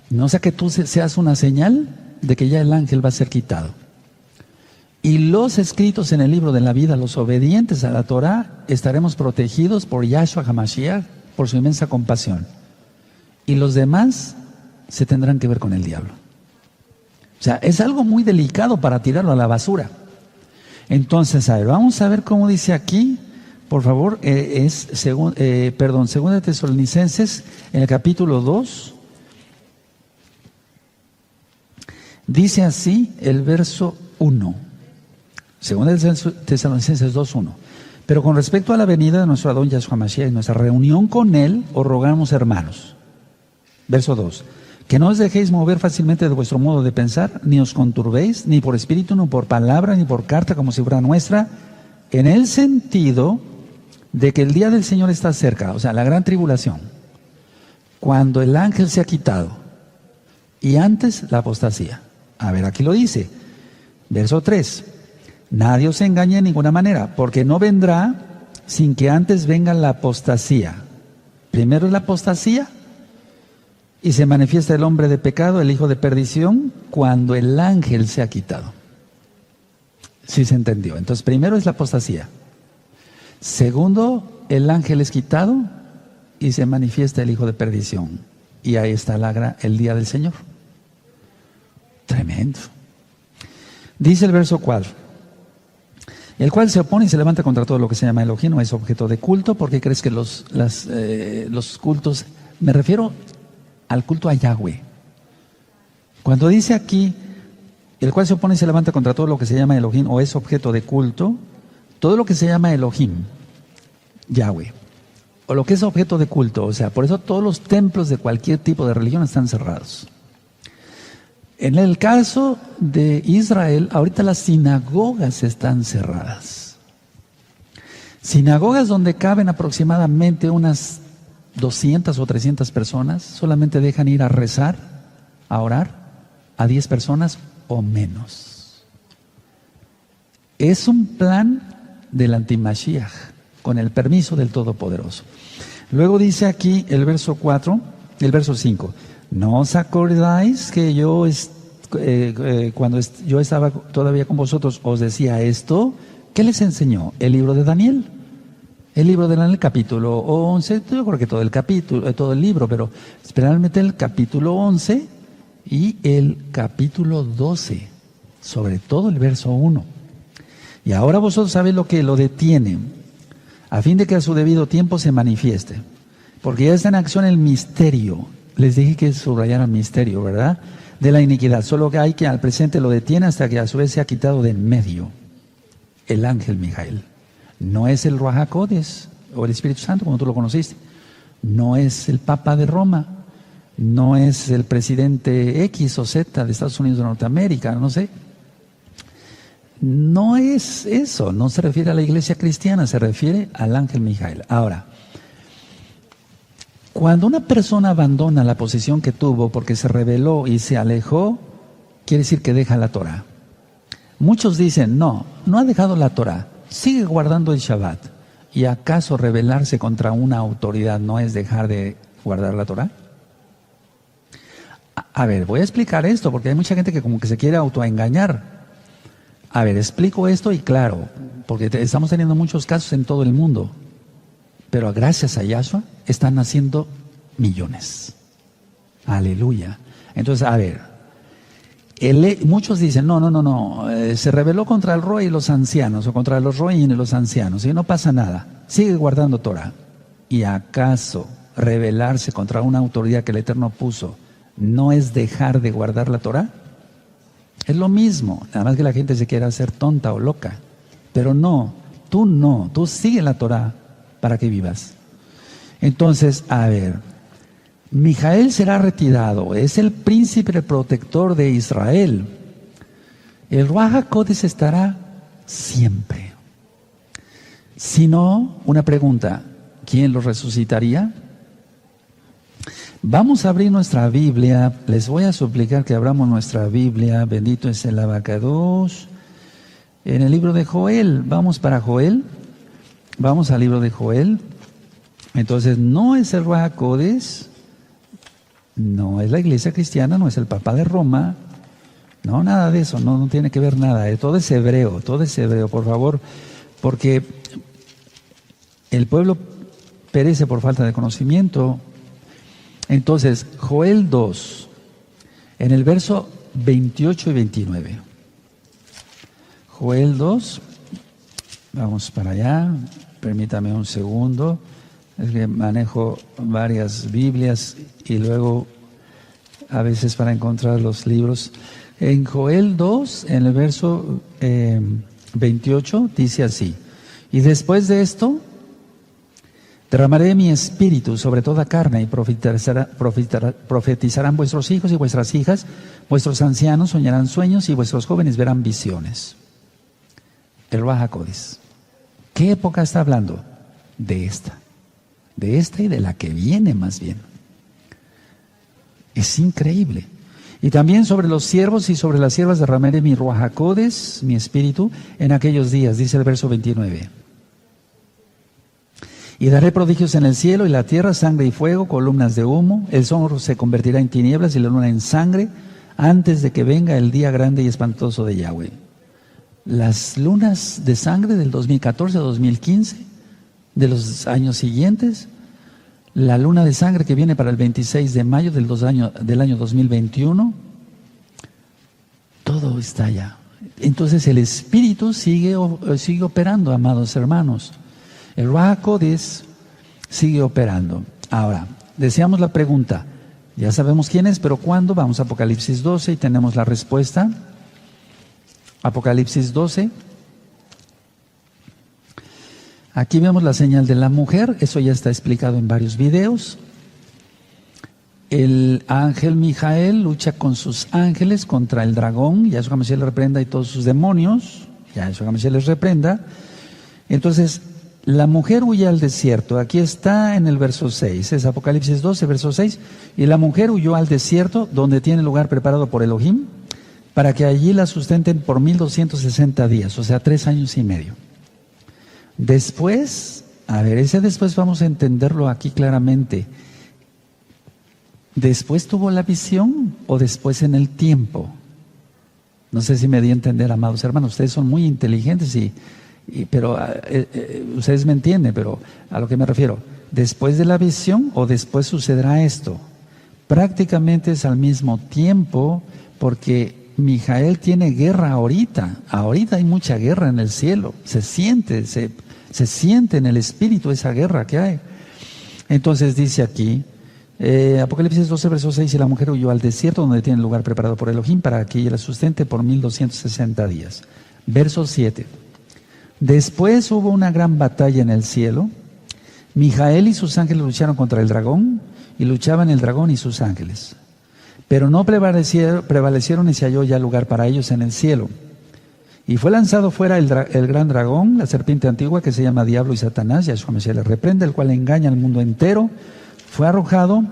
no sea que tú seas una señal de que ya el ángel va a ser quitado. Y los escritos en el libro de la vida, los obedientes a la Torah, estaremos protegidos por Yahshua HaMashiach, por su inmensa compasión. Y los demás se tendrán que ver con el diablo. O sea, es algo muy delicado para tirarlo a la basura. Entonces, a ver, vamos a ver cómo dice aquí, por favor, segunda de Tesalonicenses, en el capítulo 2. Dice así el verso 1. Segunda de Tesalonicenses 2:1. Pero con respecto a la venida de nuestro Adón Yahshua Mashiach y nuestra reunión con Él, os rogamos, hermanos. Verso 2. Que no os dejéis mover fácilmente de vuestro modo de pensar, ni os conturbéis, ni por espíritu, ni por palabra, ni por carta, como si fuera nuestra, en el sentido de que el día del Señor está cerca, o sea, la gran tribulación, cuando el ángel se ha quitado, y antes la apostasía. A ver, aquí lo dice, verso 3. Nadie os engañe de ninguna manera, porque no vendrá sin que antes venga la apostasía. Primero es la apostasía, y se manifiesta el hombre de pecado, el hijo de perdición, cuando el ángel se ha quitado. ¿Sí se entendió? Entonces, primero es la apostasía. Segundo, el ángel es quitado y se manifiesta el hijo de perdición. Y ahí está el día del Señor. Tremendo. Dice el verso 4. El cual se opone y se levanta contra todo lo que se llama Elohim, no es objeto de culto. ¿Por qué crees que los cultos, me refiero al culto a Yahweh? Cuando dice aquí, el cual se opone y se levanta contra todo lo que se llama Elohim o es objeto de culto, todo lo que se llama Elohim, Yahweh, o lo que es objeto de culto, o sea, por eso todos los templos de cualquier tipo de religión están cerrados. En el caso de Israel, ahorita las sinagogas están cerradas. Sinagogas donde caben aproximadamente unas 200 o 300 personas, solamente dejan ir a rezar, a orar, a 10 personas o menos. Es un plan del antimashiach, con el permiso del Todopoderoso. Luego dice aquí el verso 5, ¿no os acordáis que cuando yo estaba todavía con vosotros os decía esto? ¿Qué les enseñó? El libro de Daniel. El libro de Daniel, capítulo 11, yo creo que todo el libro, pero especialmente el capítulo 11 y el capítulo 12, sobre todo el verso 1. Y ahora vosotros sabéis lo que lo detiene, a fin de que a su debido tiempo se manifieste, porque ya está en acción el misterio. Les dije que subrayaran el misterio, ¿verdad? De la iniquidad, solo que hay que al presente lo detiene hasta que a su vez se ha quitado de en medio el ángel Mijael. No es el Ruach HaKodesh o el Espíritu Santo como tú lo conociste. No es el Papa de Roma. No es el presidente X o Z de Estados Unidos de Norteamérica, no sé. No es eso, no se refiere a la iglesia cristiana, se refiere al ángel Mijael. Ahora, cuando una persona abandona la posición que tuvo porque se rebeló y se alejó, quiere decir que deja la Torah. Muchos dicen, no ha dejado la Torah. Sigue guardando el Shabbat. ¿Y acaso rebelarse contra una autoridad no es dejar de guardar la Torah? A ver, voy a explicar esto porque hay mucha gente que como que se quiere autoengañar. A ver, explico esto y claro, porque estamos teniendo muchos casos en todo el mundo. Pero gracias a Yahshua están naciendo millones. Aleluya. Entonces, a ver. Muchos dicen, no, se rebeló contra el Roy y los ancianos, o contra los Roy y los ancianos, y no pasa nada, sigue guardando Torah. ¿Y acaso rebelarse contra una autoridad que el Eterno puso no es dejar de guardar la Torah? Es lo mismo, nada más que la gente se quiera hacer tonta o loca. Pero no, tú sigue la Torah para que vivas. Entonces, a ver, Mijael será retirado, es el príncipe protector de Israel. El Ruach HaKodesh estará siempre. Si no, una pregunta, ¿quién lo resucitaría? Vamos a abrir nuestra Biblia, les voy a suplicar que abramos nuestra Biblia, bendito es el Abacados, en el libro de Joel. Vamos para Joel, vamos al libro de Joel. Entonces, no es el Ruach HaKodesh, no es la iglesia cristiana, no es el Papa de Roma, No, nada de eso, no tiene que ver nada. Todo es hebreo, por favor, porque el pueblo perece por falta de conocimiento. Entonces, Joel 2, en el verso 28 y 29. Joel 2, vamos para allá, permítame un segundo, es que manejo varias Biblias y luego a veces para encontrar los libros. En Joel 2, en el verso 28, dice así: y después de esto, derramaré mi espíritu sobre toda carne y profetizarán vuestros hijos y vuestras hijas, vuestros ancianos soñarán sueños y vuestros jóvenes verán visiones. El Ruach HaKodesh. ¿Qué época está hablando? De esta y de la que viene más bien. Es increíble. Y también sobre los siervos y sobre las siervas derramaré mi Ruach HaKodesh, mi espíritu, en aquellos días, dice el verso 29. Y daré prodigios en el cielo y la tierra, sangre y fuego, columnas de humo. El sol se convertirá en tinieblas y la luna en sangre, antes de que venga el día grande y espantoso de Yahweh. Las lunas de sangre del 2014-2015, de los años siguientes, la luna de sangre que viene para el 26 de mayo del año 2021, todo está allá. Entonces el Espíritu sigue operando, amados hermanos. El Ruach HaKodesh sigue operando. Ahora, deseamos la pregunta, ya sabemos quién es, pero ¿cuándo? Vamos a Apocalipsis 12 y tenemos la respuesta. Apocalipsis 12. Aquí vemos la señal de la mujer, eso ya está explicado en varios videos. El ángel Mijael lucha con sus ángeles contra el dragón, Yahshua Mashiach le reprenda y todos sus demonios, Yahshua Mashiach les reprenda. Entonces, la mujer huye al desierto, aquí está en el verso 6, es Apocalipsis 12, verso 6, y la mujer huyó al desierto donde tiene lugar preparado por Elohim, para que allí la sustenten por 1260 días, o sea, 3 años y medio. Después, a ver, ese después vamos a entenderlo aquí claramente. ¿Después tuvo la visión o después en el tiempo? No sé si me di a entender, amados hermanos, ustedes son muy inteligentes pero ustedes me entienden, pero a lo que me refiero, ¿después de la visión o después sucederá esto? Prácticamente es al mismo tiempo, porque Mijael tiene guerra ahorita hay mucha guerra en el cielo, se siente en el espíritu esa guerra que hay. Entonces dice aquí, Apocalipsis 12, verso 6, y la mujer huyó al desierto donde tiene lugar preparado por Elohim para que ella la sustente por 1260 días. Verso 7. Después hubo una gran batalla en el cielo. Mijael y sus ángeles lucharon contra el dragón, y luchaban el dragón y sus ángeles. Pero no prevalecieron y se halló ya lugar para ellos en el cielo. Y fue lanzado fuera el gran dragón, la serpiente antigua que se llama Diablo y Satanás, Yahshua Mashiach le reprende, el cual engaña al mundo entero. Fue arrojado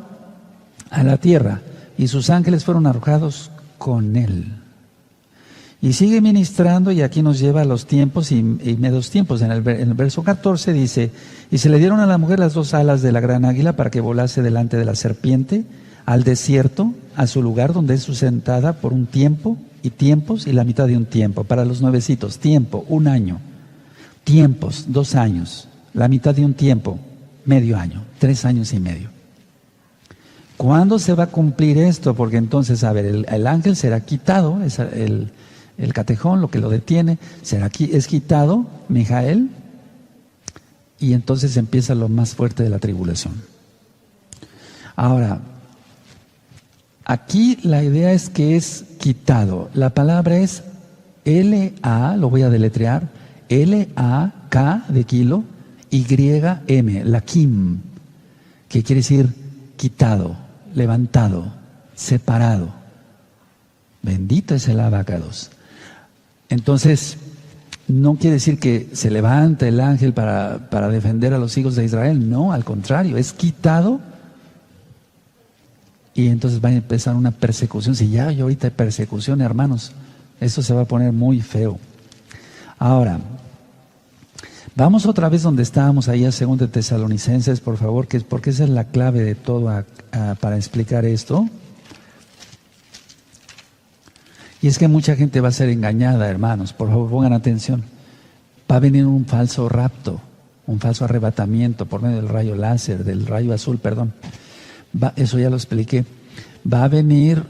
a la tierra y sus ángeles fueron arrojados con él. Y sigue ministrando, y aquí nos lleva a los tiempos y medios tiempos. En el verso 14 dice: y se le dieron a la mujer las 2 alas de la gran águila para que volase delante de la serpiente al desierto, a su lugar donde es sustentada por un tiempo y tiempos y la mitad de un tiempo. Para los nuevecitos, tiempo, 1 año. Tiempos, 2 años. La mitad de un tiempo, medio año, 3 años y medio. ¿Cuándo se va a cumplir esto? Porque entonces, a ver, el ángel será quitado, es el catejón, lo que lo detiene, es quitado, Mijael, y entonces empieza lo más fuerte de la tribulación. Ahora, aquí la idea es que es quitado. La palabra es L-A, lo voy a deletrear, L-A-K de kilo, Y-M, Lakim, que quiere decir quitado, levantado, separado. Bendito es el Abacados. Entonces, no quiere decir que se levanta el ángel para defender a los hijos de Israel. No, al contrario, es quitado. Y entonces va a empezar una persecución. Si ya hay ahorita persecución, hermanos, eso se va a poner muy feo. Ahora, vamos otra vez donde estábamos ahí a 2 de Tesalonicenses, por favor, porque esa es la clave de todo para explicar esto. Y es que mucha gente va a ser engañada, hermanos. Por favor, pongan atención. Va a venir un falso rapto, un falso arrebatamiento por medio del rayo láser, del rayo azul, perdón. Eso ya lo expliqué. Va a venir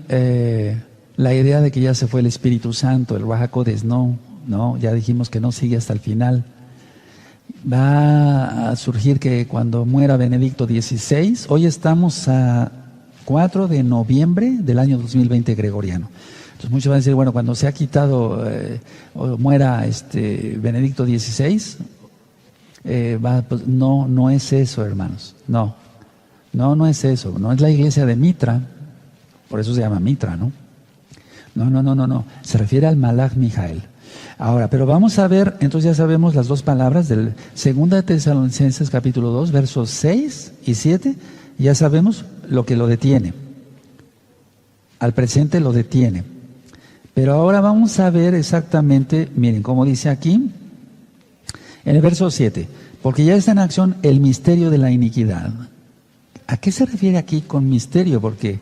la idea de que ya se fue el Espíritu Santo, el Ruach HaKodesh. No, ya dijimos que no sigue hasta el final. Va a surgir que cuando muera Benedicto XVI, hoy estamos a 4 de noviembre del año 2020 gregoriano. Entonces muchos van a decir, bueno, cuando se ha quitado o muera Benedicto XVI, pues, no es eso, hermanos. No es eso. No es la iglesia de Mitra, por eso se llama Mitra, ¿no? No. Se refiere al Malach Mijael. Ahora, pero vamos a ver, entonces ya sabemos las dos palabras del 2 Tesalonicenses capítulo 2, versos 6 y 7, ya sabemos lo que lo detiene. Al presente lo detiene. Pero ahora vamos a ver exactamente, miren, como dice aquí, en el verso 7, porque ya está en acción el misterio de la iniquidad. ¿A qué se refiere aquí con misterio? Porque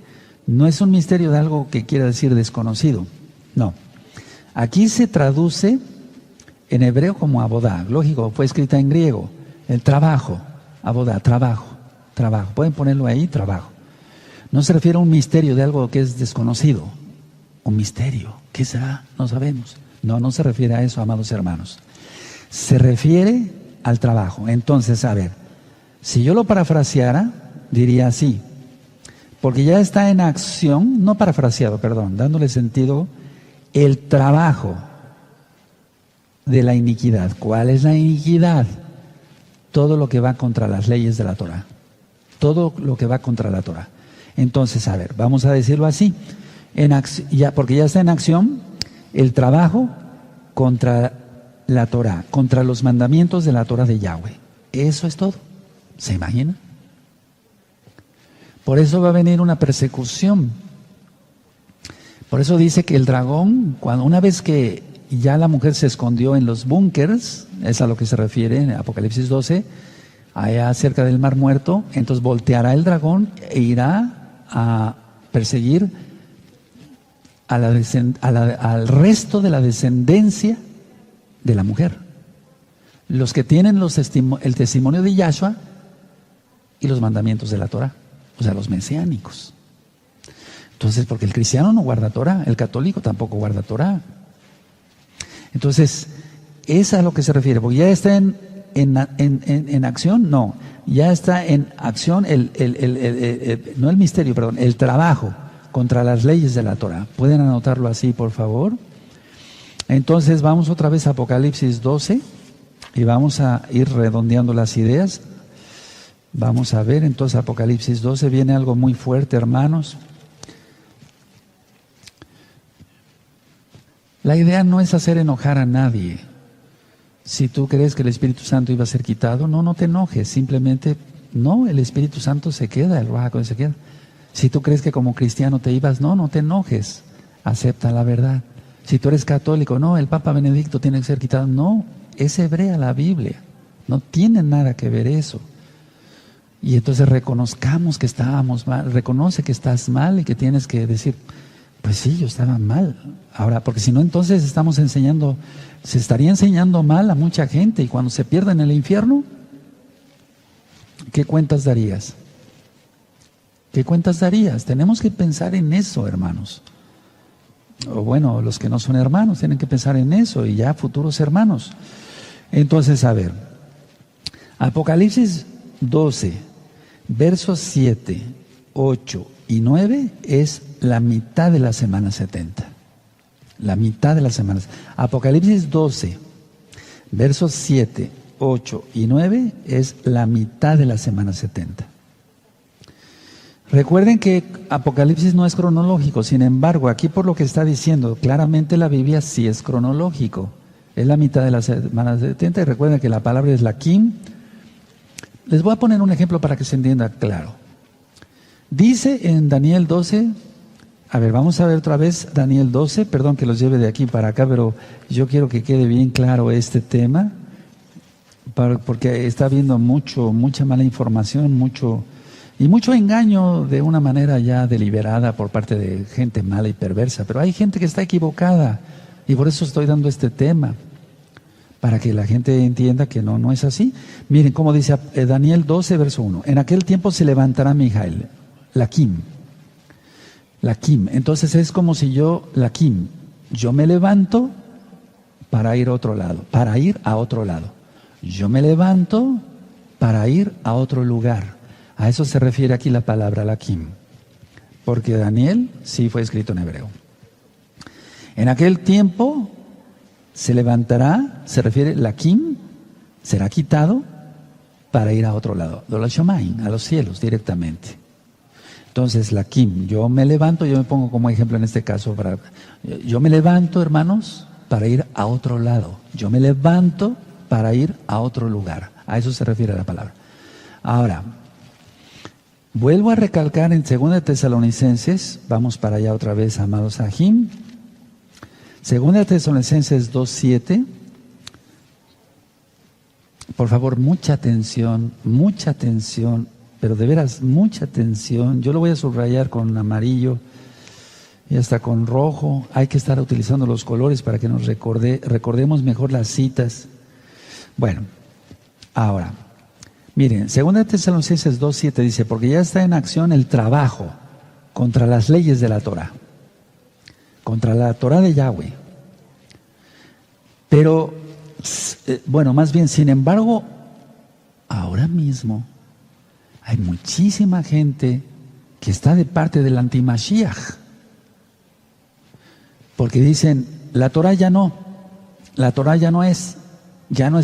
no es un misterio de algo que quiera decir desconocido, no. Aquí se traduce en hebreo como abodá, lógico, fue escrita en griego, el trabajo, abodá, trabajo. Pueden ponerlo ahí, trabajo. No se refiere a un misterio de algo que es desconocido, un misterio, ¿qué será? No sabemos. No se refiere a eso, amados hermanos. Se refiere al trabajo. Entonces, a ver, si yo lo parafraseara, diría así, porque ya está en acción, no parafraseado, perdón, dándole sentido, el trabajo de la iniquidad. ¿Cuál es la iniquidad? Todo lo que va contra las leyes de la Torah. Todo lo que va contra la Torah. Entonces, a ver, vamos a decirlo así, porque ya está en acción el trabajo contra la Torah, contra los mandamientos de la Torah de Yahweh. Eso es todo. ¿Se imagina? Por eso va a venir una persecución. Por eso dice que el dragón, una vez que ya la mujer se escondió en los búnkers, es a lo que se refiere en Apocalipsis 12, allá cerca del Mar Muerto, entonces volteará el dragón e irá a perseguir al resto de la descendencia de la mujer. Los que tienen el testimonio de Yahshua y los mandamientos de la Torah, o sea, los mesiánicos. Entonces, porque el cristiano no guarda Torah, el católico tampoco guarda Torah. Entonces, es a lo que se refiere, porque ya está en acción, no, ya está en acción no el misterio, perdón, el trabajo contra las leyes de la Torah. ¿Pueden anotarlo así, por favor? Entonces, vamos otra vez a Apocalipsis 12 y vamos a ir redondeando las ideas. Vamos a ver, entonces Apocalipsis 12 viene algo muy fuerte, hermanos. La idea no es hacer enojar a nadie. Si tú crees que el Espíritu Santo iba a ser quitado, no te enojes, simplemente, no, el Espíritu Santo se queda, el Ruach HaKodesh se queda. Si tú crees que como cristiano te ibas, no te enojes, acepta la verdad. Si tú eres católico, no, el Papa Benedicto tiene que ser quitado, no, es hebrea la Biblia, no tiene nada que ver eso. Y entonces reconozcamos que estábamos mal, reconoce que estás mal y que tienes que decir, pues sí, yo estaba mal. Ahora, porque si no, entonces se estaría enseñando mal a mucha gente, y cuando se pierda en el infierno, ¿qué cuentas darías? ¿Qué cuentas darías? Tenemos que pensar en eso, hermanos. O bueno, los que no son hermanos tienen que pensar en eso, y ya futuros hermanos. Entonces, a ver, Apocalipsis 12, versos 7, 8 y 9 es la mitad de la semana 70. La mitad de las semanas. Apocalipsis 12, versos 7, 8 y 9 es la mitad de la semana 70. Recuerden que Apocalipsis no es cronológico, sin embargo, aquí por lo que está diciendo, claramente la Biblia sí es cronológico. Es la mitad de la semana 70, y recuerden que la palabra es la Kim. Les voy a poner un ejemplo para que se entienda claro. Dice en Daniel 12, a ver, vamos a ver otra vez Daniel 12, perdón que los lleve de aquí para acá, pero yo quiero que quede bien claro este tema, porque está habiendo mucha mala información, Y mucho engaño de una manera ya deliberada por parte de gente mala y perversa. Pero hay gente que está equivocada y por eso estoy dando este tema, para que la gente entienda que no es así. Miren cómo dice Daniel 12, verso 1. En aquel tiempo se levantará Mijael, Laquim. Entonces es como si yo me levanto para ir a otro lado, Yo me levanto para ir a otro lugar. A eso se refiere aquí la palabra Laquim, porque Daniel sí fue escrito en hebreo. En aquel tiempo se levantará, se refiere Laquim, será quitado para ir a otro lado, a los cielos directamente. Entonces Laquim, yo me levanto, yo me pongo como ejemplo en este caso, yo me levanto, hermanos, para ir a otro lado. Yo me levanto para ir a otro lugar. A eso se refiere la palabra. Ahora, vuelvo a recalcar en 2 Tesalonicenses, vamos para allá otra vez, amados Ajim. 2 Tesalonicenses 2:7. Por favor, mucha atención, pero de veras, mucha atención. Yo lo voy a subrayar con amarillo y hasta con rojo. Hay que estar utilizando los colores para que nos recordemos mejor las citas. Bueno, ahora, miren, 2 Tesalonicenses 2:7 dice, porque ya está en acción el trabajo contra las leyes de la Torah, contra la Torah de Yahweh. Pero, bueno, más bien, sin embargo, ahora mismo hay muchísima gente que está de parte del anti-Mashiach. Porque dicen, la Torah ya no es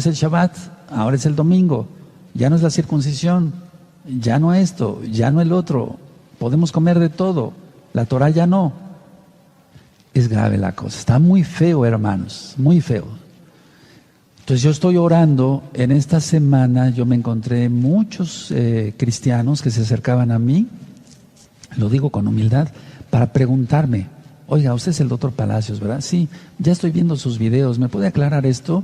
el Shabbat, ahora es el domingo, ya no es la circuncisión, ya no esto, ya no el otro, podemos comer de todo, la Torah ya no. Es grave la cosa, está muy feo, hermanos, muy feo. Entonces yo estoy orando, en esta semana yo me encontré muchos cristianos que se acercaban a mí, lo digo con humildad, para preguntarme, oiga, usted es el doctor Palacios, ¿verdad? Sí, ya estoy viendo sus videos, ¿me puede aclarar esto?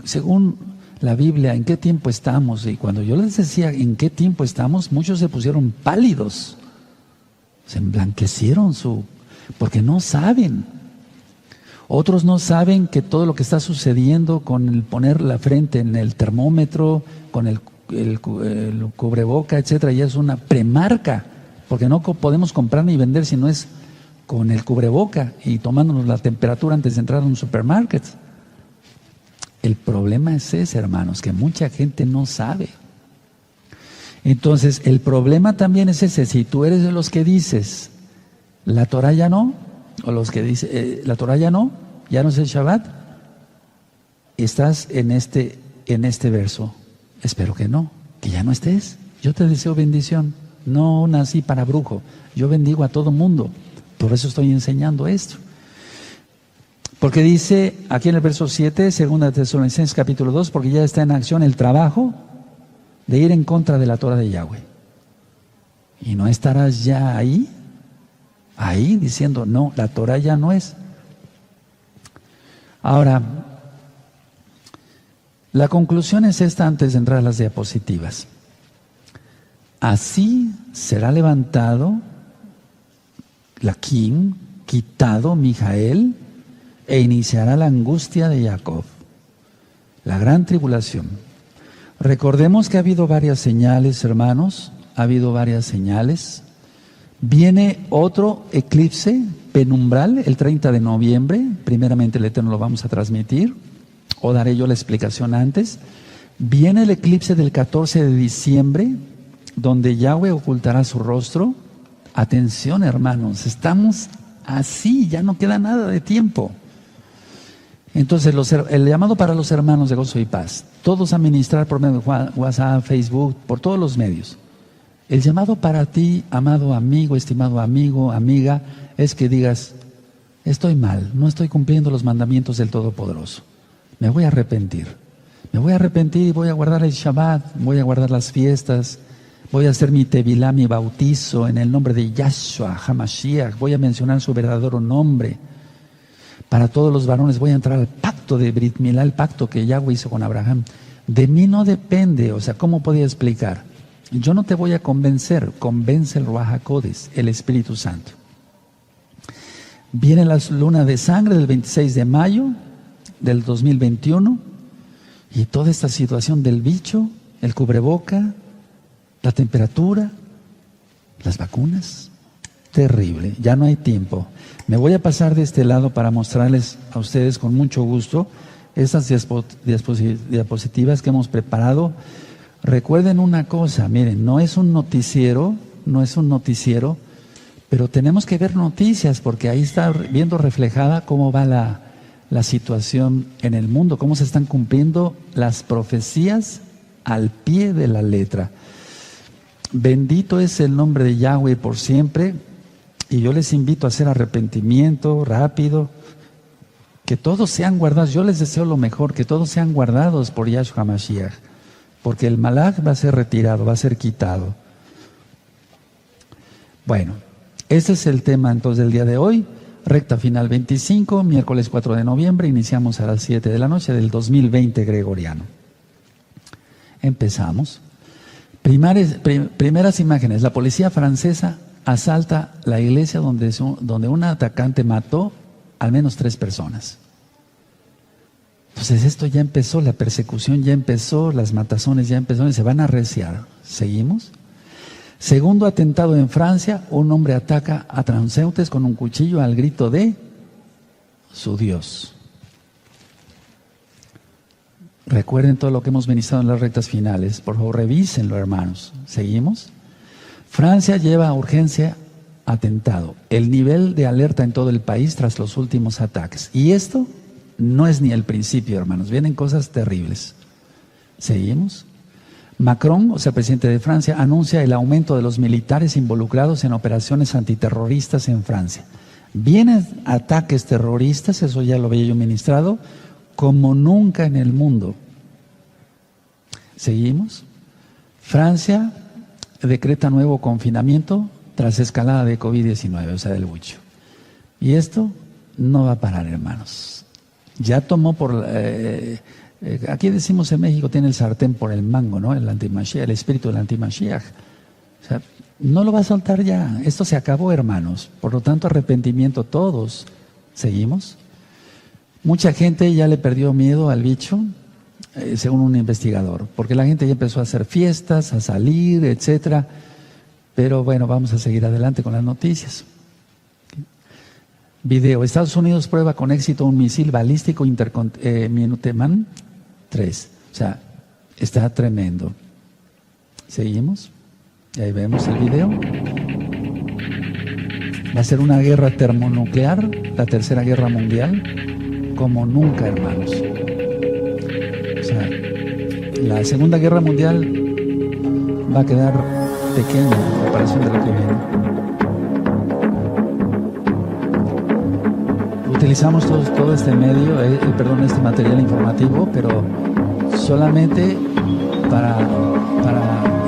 Según la Biblia, ¿en qué tiempo estamos? Y cuando yo les decía en qué tiempo estamos, muchos se pusieron pálidos, se emblanquecieron porque no saben. Otros no saben que todo lo que está sucediendo con el poner la frente en el termómetro, con el cubreboca, etcétera, ya es una premarca, porque no podemos comprar ni vender si no es con el cubreboca y tomándonos la temperatura antes de entrar a un supermarket. El problema es ese, hermanos, que mucha gente no sabe. Entonces, el problema también es ese. Si tú eres de los que dices, la Torah ya no, o los que dicen, la Torah ya no es el Shabbat, estás en este verso. Espero que no, que ya no estés. Yo te deseo bendición. No nací para brujo. Yo bendigo a todo mundo. Por eso estoy enseñando esto. Porque dice aquí en el verso 7, 2 Tesalonicenses capítulo 2, porque ya está en acción el trabajo de ir en contra de la Torah de Yahweh. Y no estarás ya ahí diciendo, no, la Torah ya no es. Ahora, la conclusión es esta antes de entrar a las diapositivas. Así será levantado Laquim, quitado Mijael, e iniciará la angustia de Jacob, la gran tribulación. Recordemos que ha habido varias señales, hermanos, ha habido varias señales. Viene otro eclipse penumbral el 30 de noviembre, primeramente el Eterno lo vamos a transmitir, o daré yo la explicación antes. Viene el eclipse del 14 de diciembre, donde Yahweh ocultará su rostro. Atención, hermanos, estamos así, ya no queda nada de tiempo. Entonces, el llamado para los hermanos de Gozo y Paz, todos a ministrar por medio de WhatsApp, Facebook, por todos los medios. El llamado para ti, amado amigo, estimado amigo, amiga, es que digas, estoy mal, no estoy cumpliendo los mandamientos del Todopoderoso. Me voy a arrepentir y voy a guardar el Shabbat, voy a guardar las fiestas, voy a hacer mi tevilá, mi bautizo en el nombre de Yahshua HaMashiach, voy a mencionar su verdadero nombre. Para todos los varones voy a entrar al pacto de Brit Milá, el pacto que Yahweh hizo con Abraham. De mí no depende, o sea, ¿cómo podía explicar? Yo no te voy a convencer, convence el Ruach HaKodesh, el Espíritu Santo. Viene la luna de sangre del 26 de mayo del 2021 y toda esta situación del bicho, el cubreboca, la temperatura, las vacunas, terrible, ya no hay tiempo. Me voy a pasar de este lado para mostrarles a ustedes con mucho gusto estas diapositivas que hemos preparado. Recuerden una cosa, miren, no es un noticiero, pero tenemos que ver noticias porque ahí está viendo reflejada cómo va la situación en el mundo, cómo se están cumpliendo las profecías al pie de la letra. Bendito es el nombre de Yahweh por siempre, y yo les invito a hacer arrepentimiento rápido, que todos sean guardados. Yo les deseo lo mejor, que todos sean guardados por Yahshua Mashiach, porque el Malach va a ser retirado, va a ser quitado. Bueno, ese es el tema entonces del día de hoy. Recta final 25, miércoles 4 de noviembre, iniciamos a las 7 de la noche del 2020 gregoriano. Empezamos. Primeras imágenes. La policía francesa asalta la iglesia donde un atacante mató al menos 3 personas. Entonces esto ya empezó, la persecución ya empezó, las matazones ya empezaron y se van a arreciar. ¿Seguimos? Segundo atentado en Francia, un hombre ataca a transeúntes con un cuchillo al grito de su Dios. Recuerden todo lo que hemos ministrado en las rectas finales. Por favor, revísenlo, hermanos. ¿Seguimos? Francia lleva a urgencia atentado. El nivel de alerta en todo el país tras los últimos ataques. Y esto no es ni el principio, hermanos. Vienen cosas terribles. ¿Seguimos? Macron, o sea, presidente de Francia, anuncia el aumento de los militares involucrados en operaciones antiterroristas en Francia. Vienen ataques terroristas, eso ya lo había yo ministrado, como nunca en el mundo. ¿Seguimos? Francia decreta nuevo confinamiento tras escalada de COVID-19, o sea, del bucho. Y esto no va a parar, hermanos. Ya tomó aquí decimos en México, tiene el sartén por el mango, ¿no? El antimashiach, el espíritu del antimashiach. O sea, no lo va a soltar ya. Esto se acabó, hermanos. Por lo tanto, arrepentimiento todos. ¿Seguimos? Mucha gente ya le perdió miedo al bicho, según un investigador, porque la gente ya empezó a hacer fiestas, a salir, etcétera. Pero bueno, vamos a seguir adelante con las noticias. Video. Estados Unidos prueba con éxito un misil balístico Minuteman 3. O sea, está tremendo. ¿Seguimos? Y ahí vemos el video. Va a ser una guerra termonuclear, la tercera guerra mundial, como nunca, hermanos. O sea, la segunda guerra mundial va a quedar pequeña en comparación de lo que viene. Utilizamos todo este medio, este material informativo, pero solamente para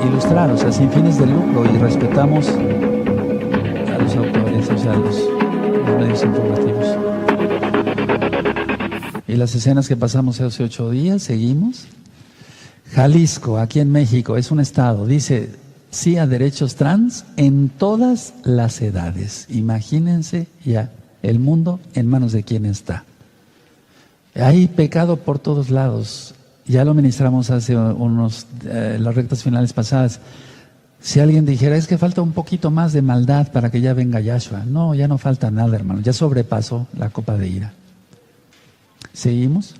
ilustrar, o sea, sin fines de lucro, y respetamos a los autores, o sea, los medios informativos. Y las escenas que pasamos hace 8 días, seguimos. Jalisco, aquí en México, es un estado, dice sí a derechos trans en todas las edades. Imagínense ya. El mundo en manos de quién está. Hay pecado por todos lados. Ya lo ministramos hace las rectas finales pasadas. Si alguien dijera, es que falta un poquito más de maldad para que ya venga Yahshua. No, ya no falta nada, hermano. Ya sobrepasó la copa de ira. ¿Seguimos?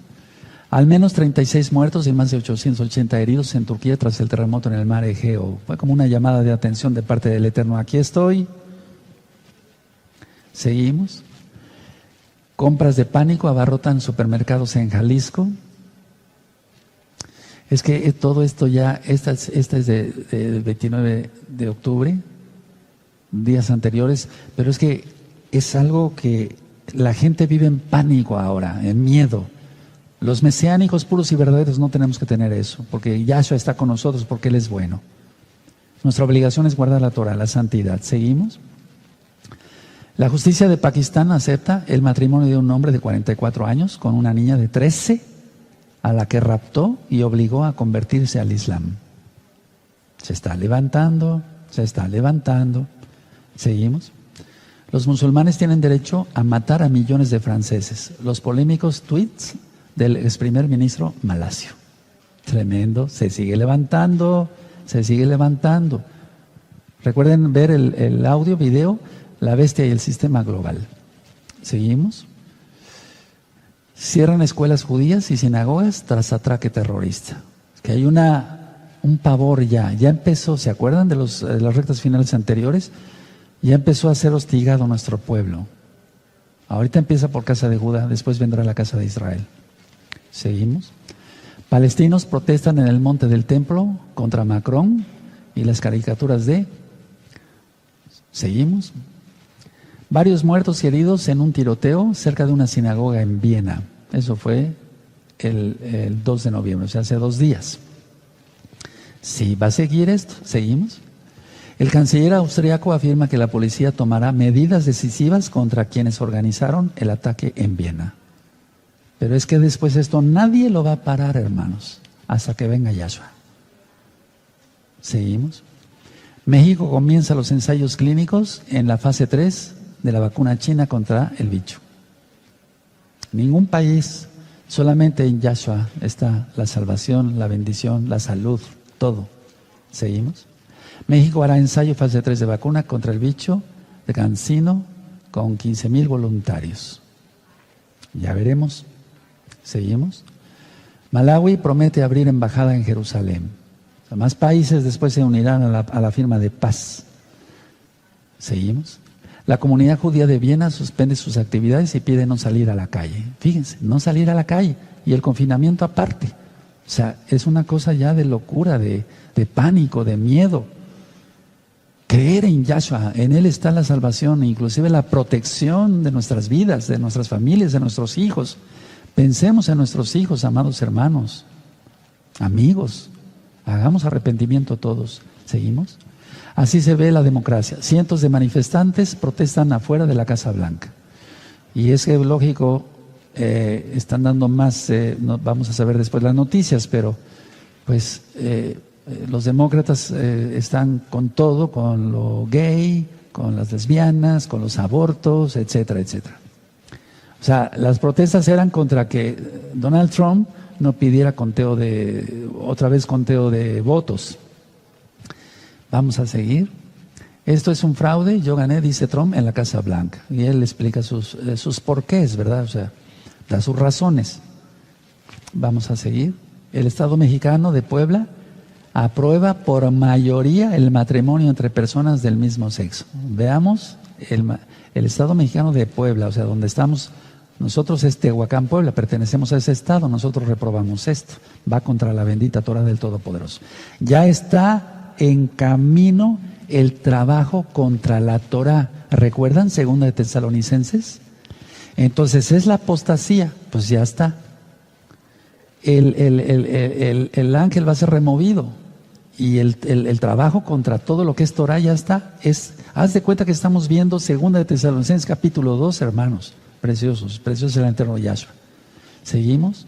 Al menos 36 muertos y más de 880 heridos en Turquía tras el terremoto en el mar Egeo. Fue como una llamada de atención de parte del Eterno. Aquí estoy. ¿Seguimos? Compras de pánico abarrotan supermercados en Jalisco. Es que todo esto ya, esta es del 29 de octubre, días anteriores, pero es que es algo que la gente vive en pánico ahora, en miedo. Los mesiánicos puros y verdaderos no tenemos que tener eso, porque Yahshua está con nosotros, porque Él es bueno. Nuestra obligación es guardar la Torah, la santidad. ¿Seguimos? La justicia de Pakistán acepta el matrimonio de un hombre de 44 años con una niña de 13 a la que raptó y obligó a convertirse al Islam. Se está levantando, se está levantando. Seguimos. Los musulmanes tienen derecho a matar a millones de franceses. Los polémicos tweets del ex primer ministro Malasio. Tremendo, se sigue levantando, se sigue levantando. Recuerden ver el audio, video, la bestia y el sistema global. Seguimos. Cierran escuelas judías y sinagogas tras ataque terrorista. Que hay un pavor ya empezó, ¿se acuerdan de las rectas finales anteriores? Ya empezó a ser hostigado nuestro pueblo. Ahorita empieza por casa de Judá, después vendrá la casa de Israel. Seguimos. Palestinos protestan en el monte del templo contra Macron y las caricaturas de... Seguimos. Varios muertos y heridos en un tiroteo cerca de una sinagoga en Viena. Eso fue el 2 de noviembre, o sea, hace 2 días. Sí, va a seguir esto. Seguimos. El canciller austriaco afirma que la policía tomará medidas decisivas contra quienes organizaron el ataque en Viena. Pero es que después esto nadie lo va a parar, hermanos, hasta que venga Yahshua. Seguimos. México comienza los ensayos clínicos en la fase 3 de la vacuna china contra el bicho. Ningún país, solamente en Yahshua está la salvación, la bendición, la salud, todo. Seguimos. México hará ensayo fase 3 de vacuna contra el bicho de Cancino con 15,000 voluntarios. Ya veremos. Seguimos. Malawi promete abrir embajada en Jerusalén. O sea, más países después se unirán a la firma de paz. Seguimos. La comunidad judía de Viena suspende sus actividades y pide no salir a la calle. Fíjense, no salir a la calle y el confinamiento aparte. O sea, es una cosa ya de locura, de pánico, de miedo. Creer en Yahshua, en Él está la salvación, inclusive la protección de nuestras vidas, de nuestras familias, de nuestros hijos. Pensemos en nuestros hijos, amados hermanos, amigos. Hagamos arrepentimiento todos. ¿Seguimos? Así se ve la democracia. Cientos de manifestantes protestan afuera de la Casa Blanca. Y es que, lógico, están dando más, vamos a saber después las noticias, pero pues los demócratas están con todo, con lo gay, con las lesbianas, con los abortos, etcétera, etcétera. O sea, las protestas eran contra que Donald Trump no pidiera otra vez conteo de votos. Vamos a seguir. Esto es un fraude, yo gané, dice Trump, en la Casa Blanca. Y él explica sus porqués, ¿verdad? O sea, da sus razones. Vamos a seguir. El Estado mexicano de Puebla aprueba por mayoría el matrimonio entre personas del mismo sexo. Veamos, el Estado mexicano de Puebla, o sea, donde estamos, nosotros es Tehuacán, Puebla, pertenecemos a ese estado, nosotros reprobamos esto. Va contra la bendita Torah del Todopoderoso. Ya está en camino el trabajo contra la Torah. ¿Recuerdan 2 de Tesalonicenses? Entonces es la apostasía, pues ya está. El ángel va a ser removido y el trabajo contra todo lo que es Torah ya está. Haz de cuenta que estamos viendo 2 de Tesalonicenses capítulo 2, hermanos. Preciosos, preciosos el eterno Yahshua. Seguimos.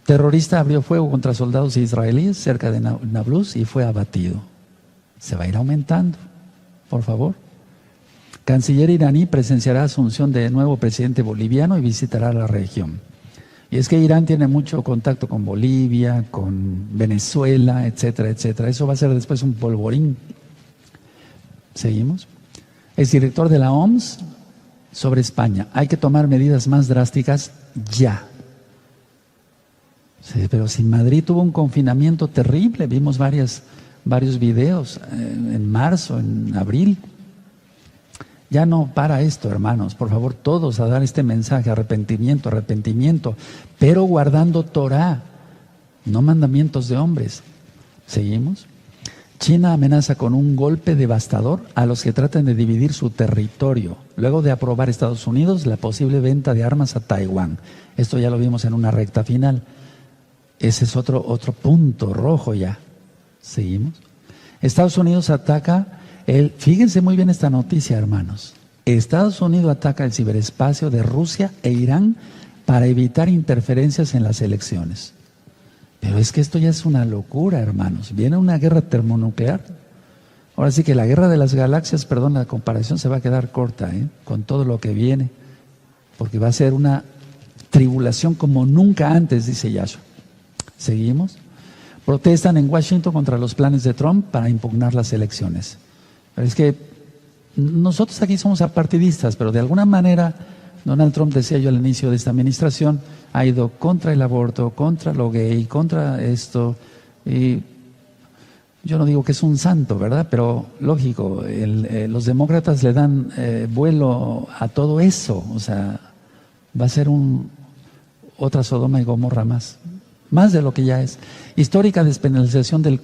Terrorista abrió fuego contra soldados israelíes cerca de Nablus y fue abatido. Se va a ir aumentando, por favor. Canciller iraní presenciará asunción de nuevo presidente boliviano y visitará la región. Y es que Irán tiene mucho contacto con Bolivia, con Venezuela, etcétera, etcétera. Eso va a ser después un polvorín. Seguimos. Es director de la OMS sobre España. Hay que tomar medidas más drásticas ya. Sí, pero si Madrid tuvo un confinamiento terrible, vimos varios videos en marzo, en abril. Ya no para esto, hermanos. Por favor, todos a dar este mensaje: arrepentimiento, arrepentimiento, pero guardando Torah, no mandamientos de hombres. ¿Seguimos? China amenaza con un golpe devastador a los que traten de dividir su territorio, luego de aprobar Estados Unidos la posible venta de armas a Taiwán. Esto ya lo vimos en una recta final. Ese es otro punto rojo ya. ¿Seguimos? Estados Unidos ataca fíjense muy bien esta noticia, hermanos. Estados Unidos ataca el ciberespacio de Rusia e Irán para evitar interferencias en las elecciones. Pero es que esto ya es una locura, hermanos. Viene una guerra termonuclear. Ahora sí que la guerra de las galaxias, perdón, la comparación se va a quedar corta, con todo lo que viene, porque va a ser una tribulación como nunca antes, dice Yahshua. ¿Seguimos? Protestan en Washington contra los planes de Trump para impugnar las elecciones. Pero es que nosotros aquí somos apartidistas, pero de alguna manera Donald Trump, decía yo al inicio de esta administración, ha ido contra el aborto, contra lo gay, contra esto. Y yo no digo que es un santo, ¿verdad? Pero lógico, los demócratas le dan vuelo a todo eso. O sea, va a ser otra Sodoma y Gomorra más de lo que ya es. Histórica despenalización del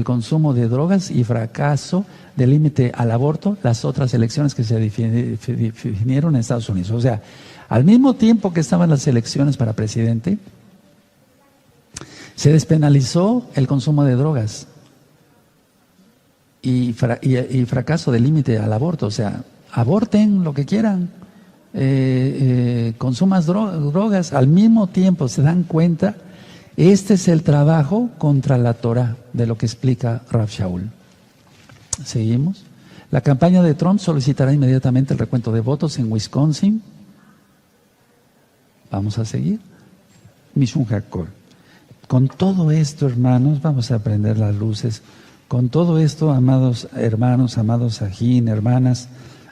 consumo de drogas y fracaso del límite al aborto, las otras elecciones que se definieron en Estados Unidos. O sea, al mismo tiempo que estaban las elecciones para presidente, se despenalizó el consumo de drogas y fracaso del límite al aborto. O sea, aborten lo que quieran, consumas drogas, al mismo tiempo se dan cuenta. Este es el trabajo contra la Torah, de lo que explica Rav Shaul. ¿Seguimos? La campaña de Trump solicitará inmediatamente el recuento de votos en Wisconsin. Vamos a seguir. Mishum Hakol. Con todo esto, hermanos, vamos a prender las luces. Con todo esto, amados hermanos, amados ajín, hermanas,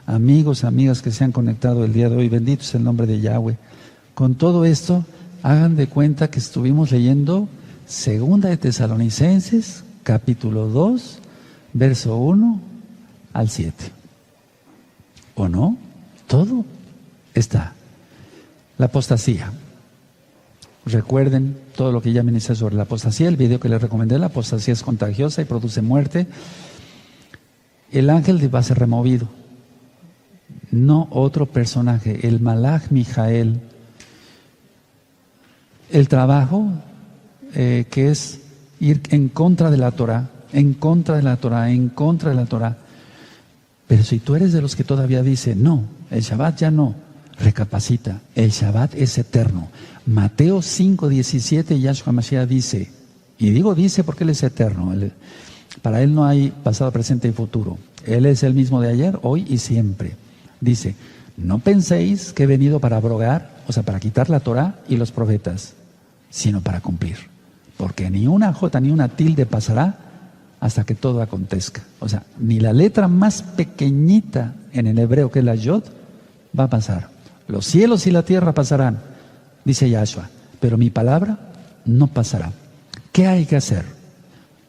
amigos, amigas que se han conectado el día de hoy, bendito es el nombre de Yahweh. Con todo esto, hagan de cuenta que estuvimos leyendo Segunda de Tesalonicenses, capítulo 2, verso 1 al 7. ¿O no? Todo está. La apostasía. Recuerden todo lo que ya ministré sobre la apostasía, el video que les recomendé. La apostasía es contagiosa y produce muerte. El ángel va a ser removido, no otro personaje, el Malach Mijael. El trabajo que es ir en contra de la Torah, en contra de la Torah, en contra de la Torah. Pero si tú eres de los que todavía dice, no, el Shabbat ya no, recapacita, el Shabbat es eterno. Mateo 5:17, Yahshua Mashiach dice, y digo dice porque Él es eterno, para Él no hay pasado, presente y futuro. Él es el mismo de ayer, hoy y siempre. Dice, no penséis que he venido para abrogar, o sea, para quitar la Torah y los profetas, sino para cumplir. Porque ni una jota ni una tilde pasará hasta que todo acontezca. O sea, ni la letra más pequeñita en el hebreo, que es la yod, va a pasar. Los cielos y la tierra pasarán, dice Yahshua, pero mi palabra no pasará. ¿Qué hay que hacer?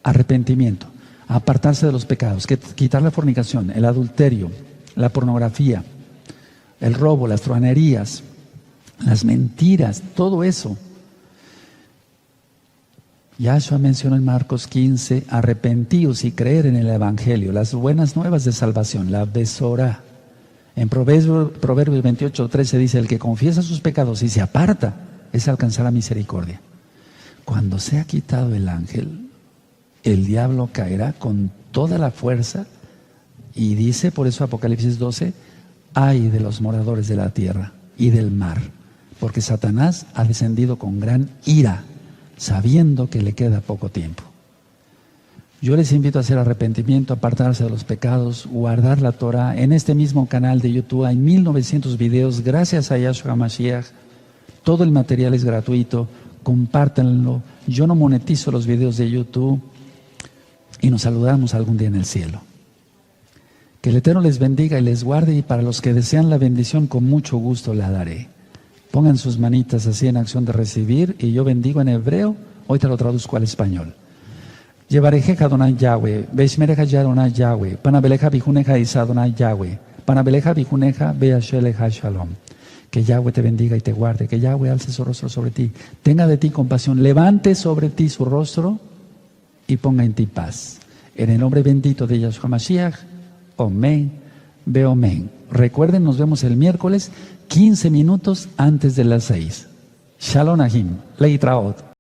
Arrepentimiento, apartarse de los pecados, quitar la fornicación, el adulterio, la pornografía, el robo, las truhanerías, las mentiras, todo eso. Yahshua mencionó en Marcos 15, arrepentíos y creer en el Evangelio, las buenas nuevas de salvación, la Besorá. En Proverbios 28:13 dice, el que confiesa sus pecados y se aparta, ese alcanzará misericordia. Cuando sea quitado el ángel, el diablo caerá con toda la fuerza y dice, por eso Apocalipsis 12, ay de los moradores de la tierra y del mar, porque Satanás ha descendido con gran ira, sabiendo que le queda poco tiempo. Yo les invito a hacer arrepentimiento, apartarse de los pecados, guardar la Torah. En este mismo canal de YouTube hay 1900 videos, gracias a Yahshua Mashiach. Todo el material es gratuito, compártanlo. Yo no monetizo los videos de YouTube y nos saludamos algún día en el cielo. Que el Eterno les bendiga y les guarde, y para los que desean la bendición, con mucho gusto la daré. Pongan sus manitas así en acción de recibir, y yo bendigo en hebreo, hoy te lo traduzco al español. Llevarejeja Adonai Yahweh, Beishmereja Adonai Yahweh, Panabeleja Bijuneja Isa Adonai Yahweh, Panabeleja Bijuneja Beasheleja Shalom. Que Yahweh te bendiga y te guarde, que Yahweh alce su rostro sobre ti, tenga de ti compasión, levante sobre ti su rostro y ponga en ti paz. En el nombre bendito de Yahshua Mashiach, Omen, Beomen. Recuerden, nos vemos el miércoles, 15 minutos antes de las 6. Shalom Ahim, Leitraot.